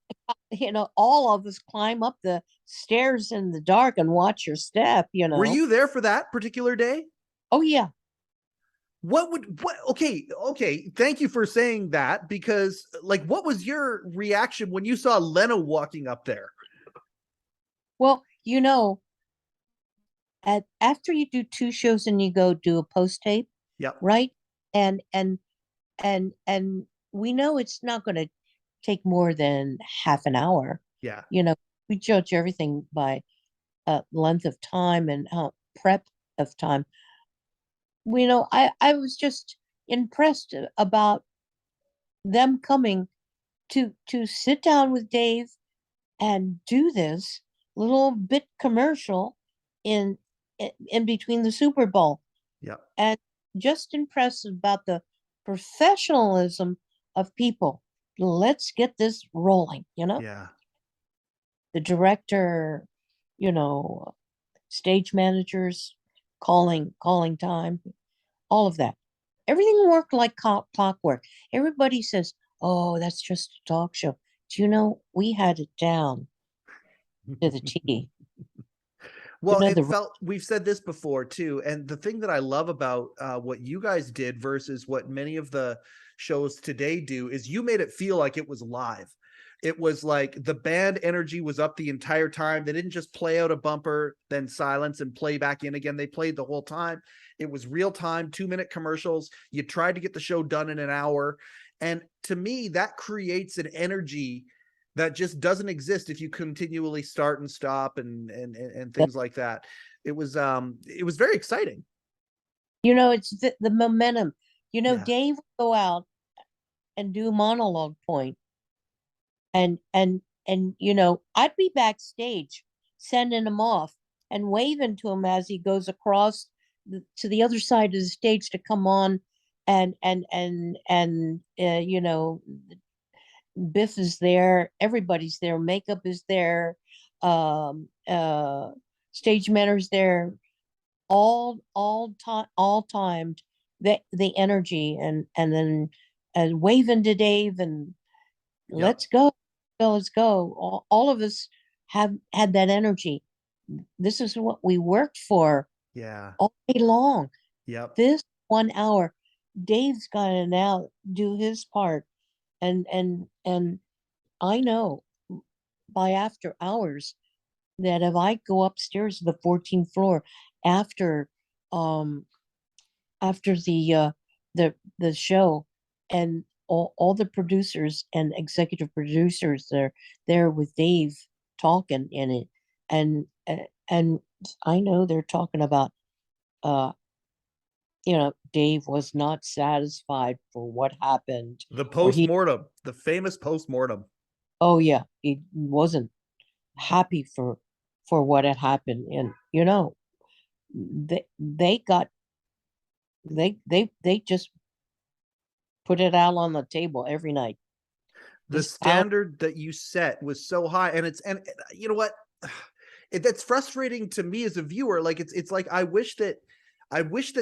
all of us climb up the stairs in the dark and watch your step. Were you there for that particular day? Oh, yeah. Okay. Thank you for saying that, because what was your reaction when you saw Leno walking up there? Well, after you do two shows and you go do a post tape, Yep. right? And we know it's not going to take more than half an hour. Yeah. We judge everything by length of time and prep of time. I was just impressed about them coming to sit down with Dave and do this little bit commercial in between the Super Bowl. Yeah. And just impressed about the professionalism of people. Let's get this rolling, Yeah. The director, stage managers, calling time, all of that. Everything worked like clockwork. Everybody says, "Oh, that's just a talk show." Do you know, we had it down to the T. Well, we've said this before too. And the thing that I love about what you guys did versus what many of the shows today do is you made it feel like it was live. It was like the band energy was up the entire time. They didn't just play out a bumper, then silence and play back in again. They played the whole time. It was real time, 2-minute commercials. You tried to get the show done in an hour. And to me, that creates an energy that just doesn't exist if you continually start and stop and things like that. It was very exciting. It's the momentum. Yeah. Dave would go out and do monologue point. And I'd be backstage sending him off and waving to him as he goes across to the other side of the stage to come on, and Biff is there, everybody's there, makeup is there, stage manager's there, all timed, the energy, and then waving to Dave, and Yep. let's go, let's go. All of us have had that energy. This is what we worked for. Yeah. All day long. Yep. This 1 hour, Dave's got to now do his part, and I know by after hours that if I go upstairs to the 14th floor after the show, and all the producers and executive producers are there with Dave talking in it, and I know they're talking about Dave was not satisfied for what happened. The post-mortem, the famous post-mortem. Oh yeah, he wasn't happy for what had happened, and they got They just put it out on the table every night. The Just out. standard that you set was so high, and you know what, that's frustrating to me as a viewer. Like it's like I wish that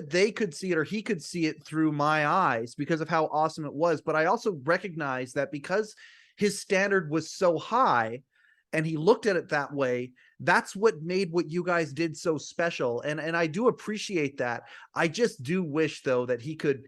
they could see it, or he could see it through my eyes, because of how awesome it was. But I also recognize that because his standard was so high and he looked at it that way, that's what made what you guys did so special. And I do appreciate that. I just do wish, though, that he could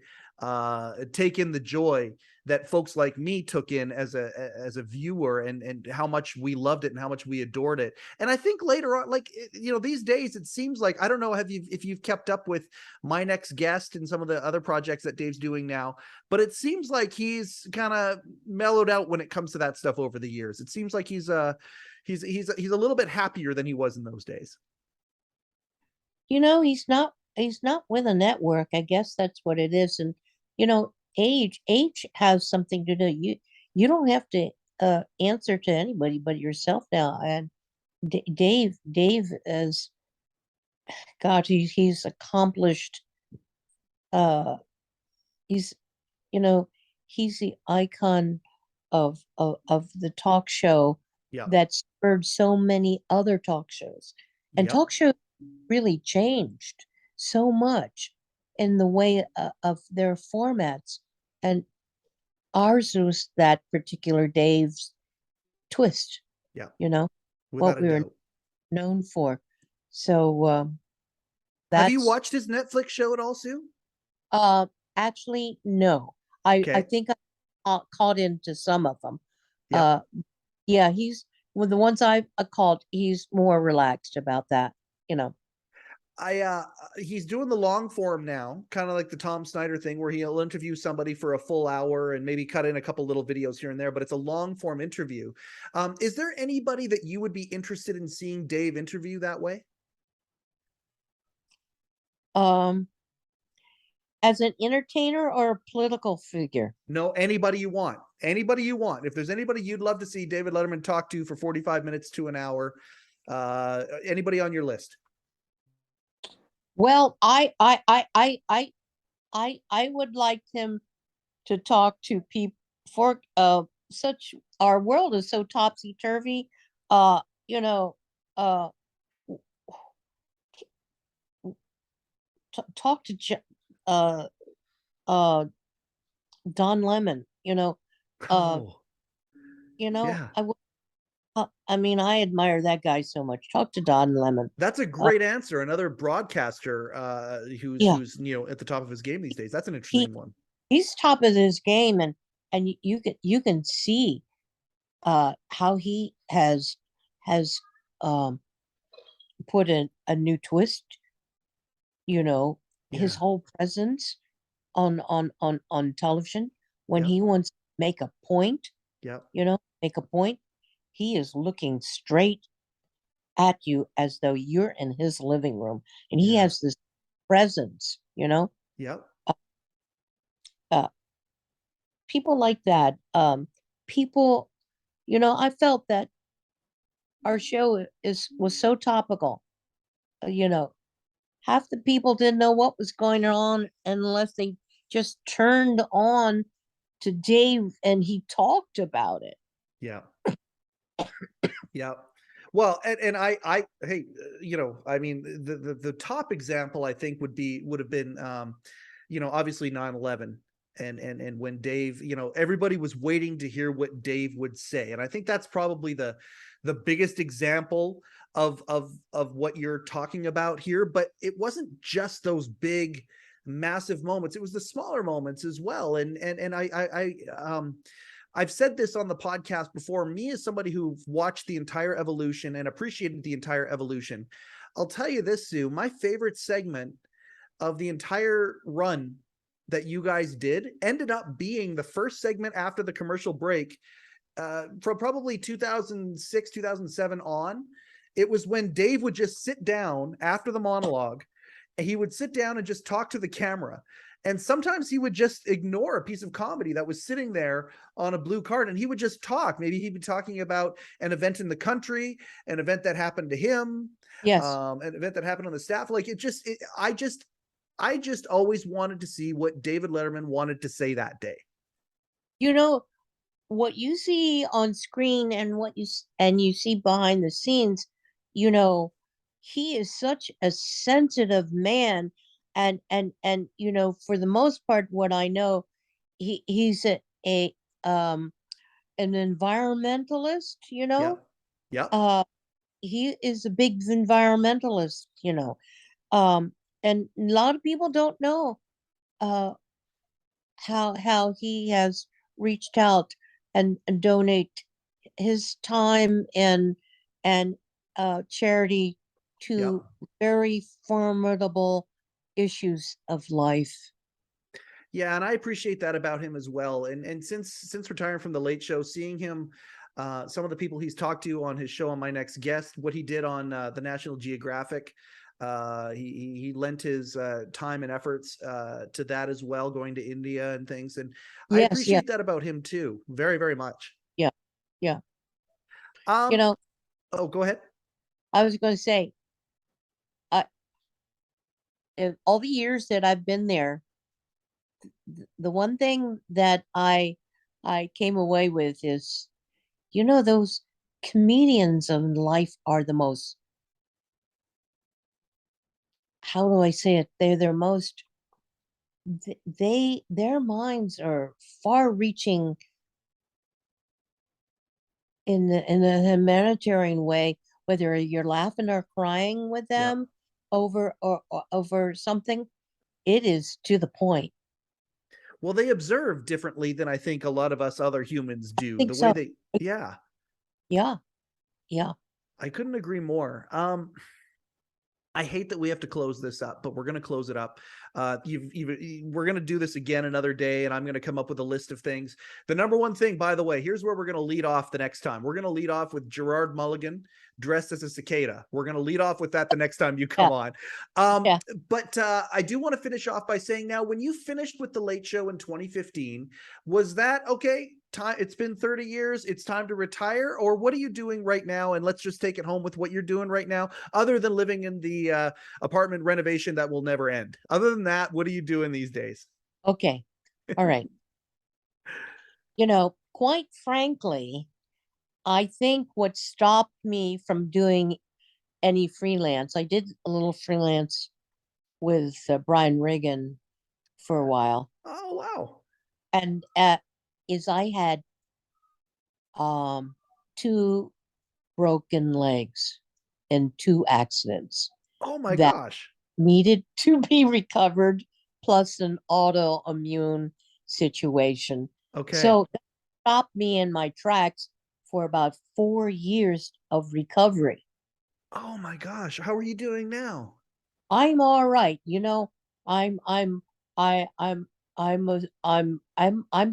take in the joy that folks like me took in as a viewer, and how much we loved it and how much we adored it. And I think later on, like, you know, these days it seems like, I don't know if you've kept up with My Next Guest and some of the other projects that Dave's doing now, but it seems like he's kind of mellowed out when it comes to that stuff over the years. It seems like he's a little bit happier than he was in those days. You know, he's not with a network. I guess that's what it is. And you know, age has something to do. You don't have to answer to anybody but yourself now. And Dave is, God, he's accomplished. Uh, he's, you know, he's the icon of the talk show Yeah. that spurred so many other talk shows. And Yep. talk shows really changed so much in the way of their formats. And ours was that particular Dave's twist, Yeah. you know, Without what a we were doubt. known for. So Have you that's watched his Netflix show at all, Sue? actually no. I Okay. think I caught into some of them. Yep. Yeah, he's with the ones I called, he's more relaxed about that, you know. He's doing the long form now, kind of like the Tom Snyder thing, where he'll interview somebody for a full hour and maybe cut in a couple little videos here and there, but it's a long form interview. Is there anybody that you would be interested in seeing Dave interview that way? Um, as an entertainer or a political figure? No, anybody you want. Anybody you want. If there's anybody you'd love to see David Letterman talk to for 45 minutes to an hour, anybody on your list? Well, I would like him to talk to people for such, our world is so topsy turvy. You know, uh talk to uh uh Don Lemon, you know. Uh Oh, I yeah. would, I mean, I admire that guy so much. Talk to Don Lemon. That's a Uh great answer. Another broadcaster yeah, who's at the top of his game these days. That's an he interesting one. he's top of his game. And you can see how he has um put a new twist, you know, his Yeah. whole presence on television. When Yep. he wants to make a point, Yep. make a point, he is looking straight at you as though you're in his living room, and he Yeah. has this presence, Yep. uh, uh, people like that. People, I felt that our show was so topical. You know, half the people didn't know what was going on unless they just turned on to Dave and he talked about it. Yeah. Yeah. Well, and hey, I mean, the top example I think would have been, obviously 9/11, and when Dave, everybody was waiting to hear what Dave would say. And I think that's probably the biggest example of what you're talking about here. But it wasn't just those big, massive moments. It was the smaller moments as well. And I've said this on the podcast before. Me, as somebody who watched the entire evolution and appreciated the entire evolution, I'll tell you this, Sue, my favorite segment of the entire run that you guys did ended up being the first segment after the commercial break, from probably 2006, 2007 on. It was when Dave would just sit down after the monologue, and he would sit down and just talk to the camera. And sometimes he would just ignore a piece of comedy that was sitting there on a blue card, and he would just talk. Maybe he'd be talking about an event in the country, an event that happened to him, Yes. an event that happened on the staff. Like I just always wanted to see what David Letterman wanted to say that day. You know, what you see on screen and and you see behind the scenes, you know, he is such a sensitive man, and for the most part, what I know, he's a um an environmentalist, Yep. Yep. uh he is a big environmentalist, um and a lot of people don't know uh how he has reached out and donate his time and charity Yep. to very formidable issues of life. Yeah, and I appreciate that about him as well. And since retiring from the Late Show, seeing him, some of the people he's talked to on his show on My Next Guest, what he did on the National Geographic, he lent his time and efforts to that as well, going to India and things. And I Yes, yeah, appreciate that about him too, very, very much. yeah, yeah. You Um, know, oh, go ahead. I was going to say, in all the years that I've been there, the one thing that I came away with is, those comedians in life are the most, how do I say it? They're most, their minds are far reaching in a humanitarian way, whether you're laughing or crying with Yep. them or over something, it is to the point. Well, they observe differently than I think a lot of us other humans I do. think The way so. they, yeah, Yeah, yeah. I couldn't agree more. I hate that we have to close this up, but we're going to close it up. We're going to do this again another day, and I'm going to come up with a list of things. The number one thing, by the way, here's where we're going to lead off the next time. We're going to lead off with Gerard Mulligan dressed as a cicada. We're going to lead off with that the next time you come Yeah, on. yeah. But I do want to finish off by saying, now, when you finished with The Late Show in 2015, was that okay? It's been 30 years, it's time to retire, or what are you doing right now? And let's just take it home with what you're doing right now, other than living in the apartment renovation that will never end. Other than that, what are you doing these days? Okay. All right. Quite frankly, I think what stopped me from doing any freelance, I did a little freelance with Brian Regan for a while, Oh, wow. and is I had um two broken legs in two accidents Oh my that gosh. needed to be recovered, plus an autoimmune situation. Okay. So that stopped me in my tracks for about 4 years of recovery. Oh my gosh. How are you doing now? I'm all right. I'm I I'm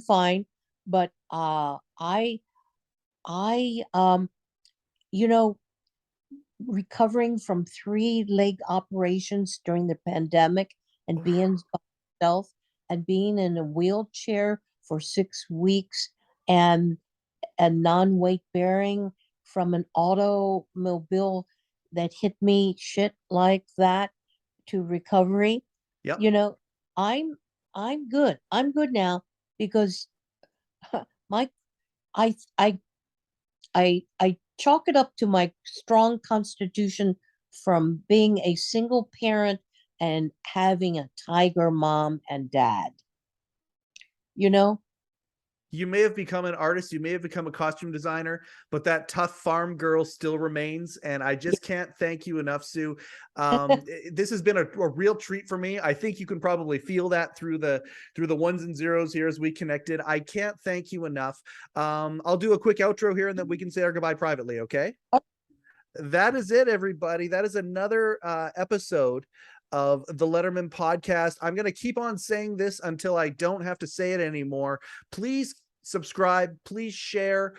fine, but I you know recovering from three leg operations during the pandemic and being by myself and being in a wheelchair for 6 weeks and non-weight bearing from an automobile that hit me shit like that to recovery. Yep. you know i'm I'm good. I'm good now because my I I I chalk it up to my strong constitution from being a single parent and having a tiger mom and dad. You know? You may have become an artist, you may have become a costume designer, but that tough farm girl still remains. And I just can't thank you enough, Sue. This has been a real treat for me. I think you can probably feel that through the ones and zeros here as we connected. I can't thank you enough. I'll do a quick outro here and then we can say our goodbye privately. Okay. That is it, everybody. That is another episode of the Letterman Podcast. I'm going to keep on saying this until I don't have to say it anymore. Please subscribe, please share,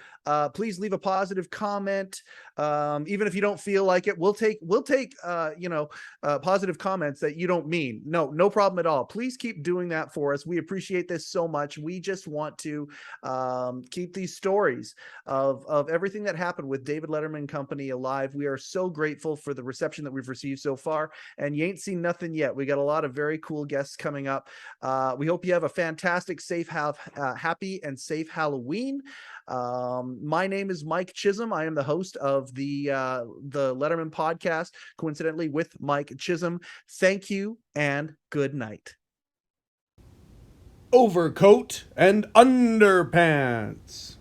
Please leave a positive comment. Even if you don't feel like it, we'll take positive comments that you don't mean. No problem at all. Please keep doing that for us. We appreciate this so much. We just want to keep these stories of everything that happened with David Letterman Company alive. We are so grateful for the reception that we've received so far, and you ain't seen nothing yet. We got a lot of very cool guests coming up. We hope you have a fantastic, happy and safe Halloween. My name is Mike Chisholm. I am the host of the Letterman Podcast, coincidentally with Mike Chisholm. Thank you and good night. Overcoat and underpants.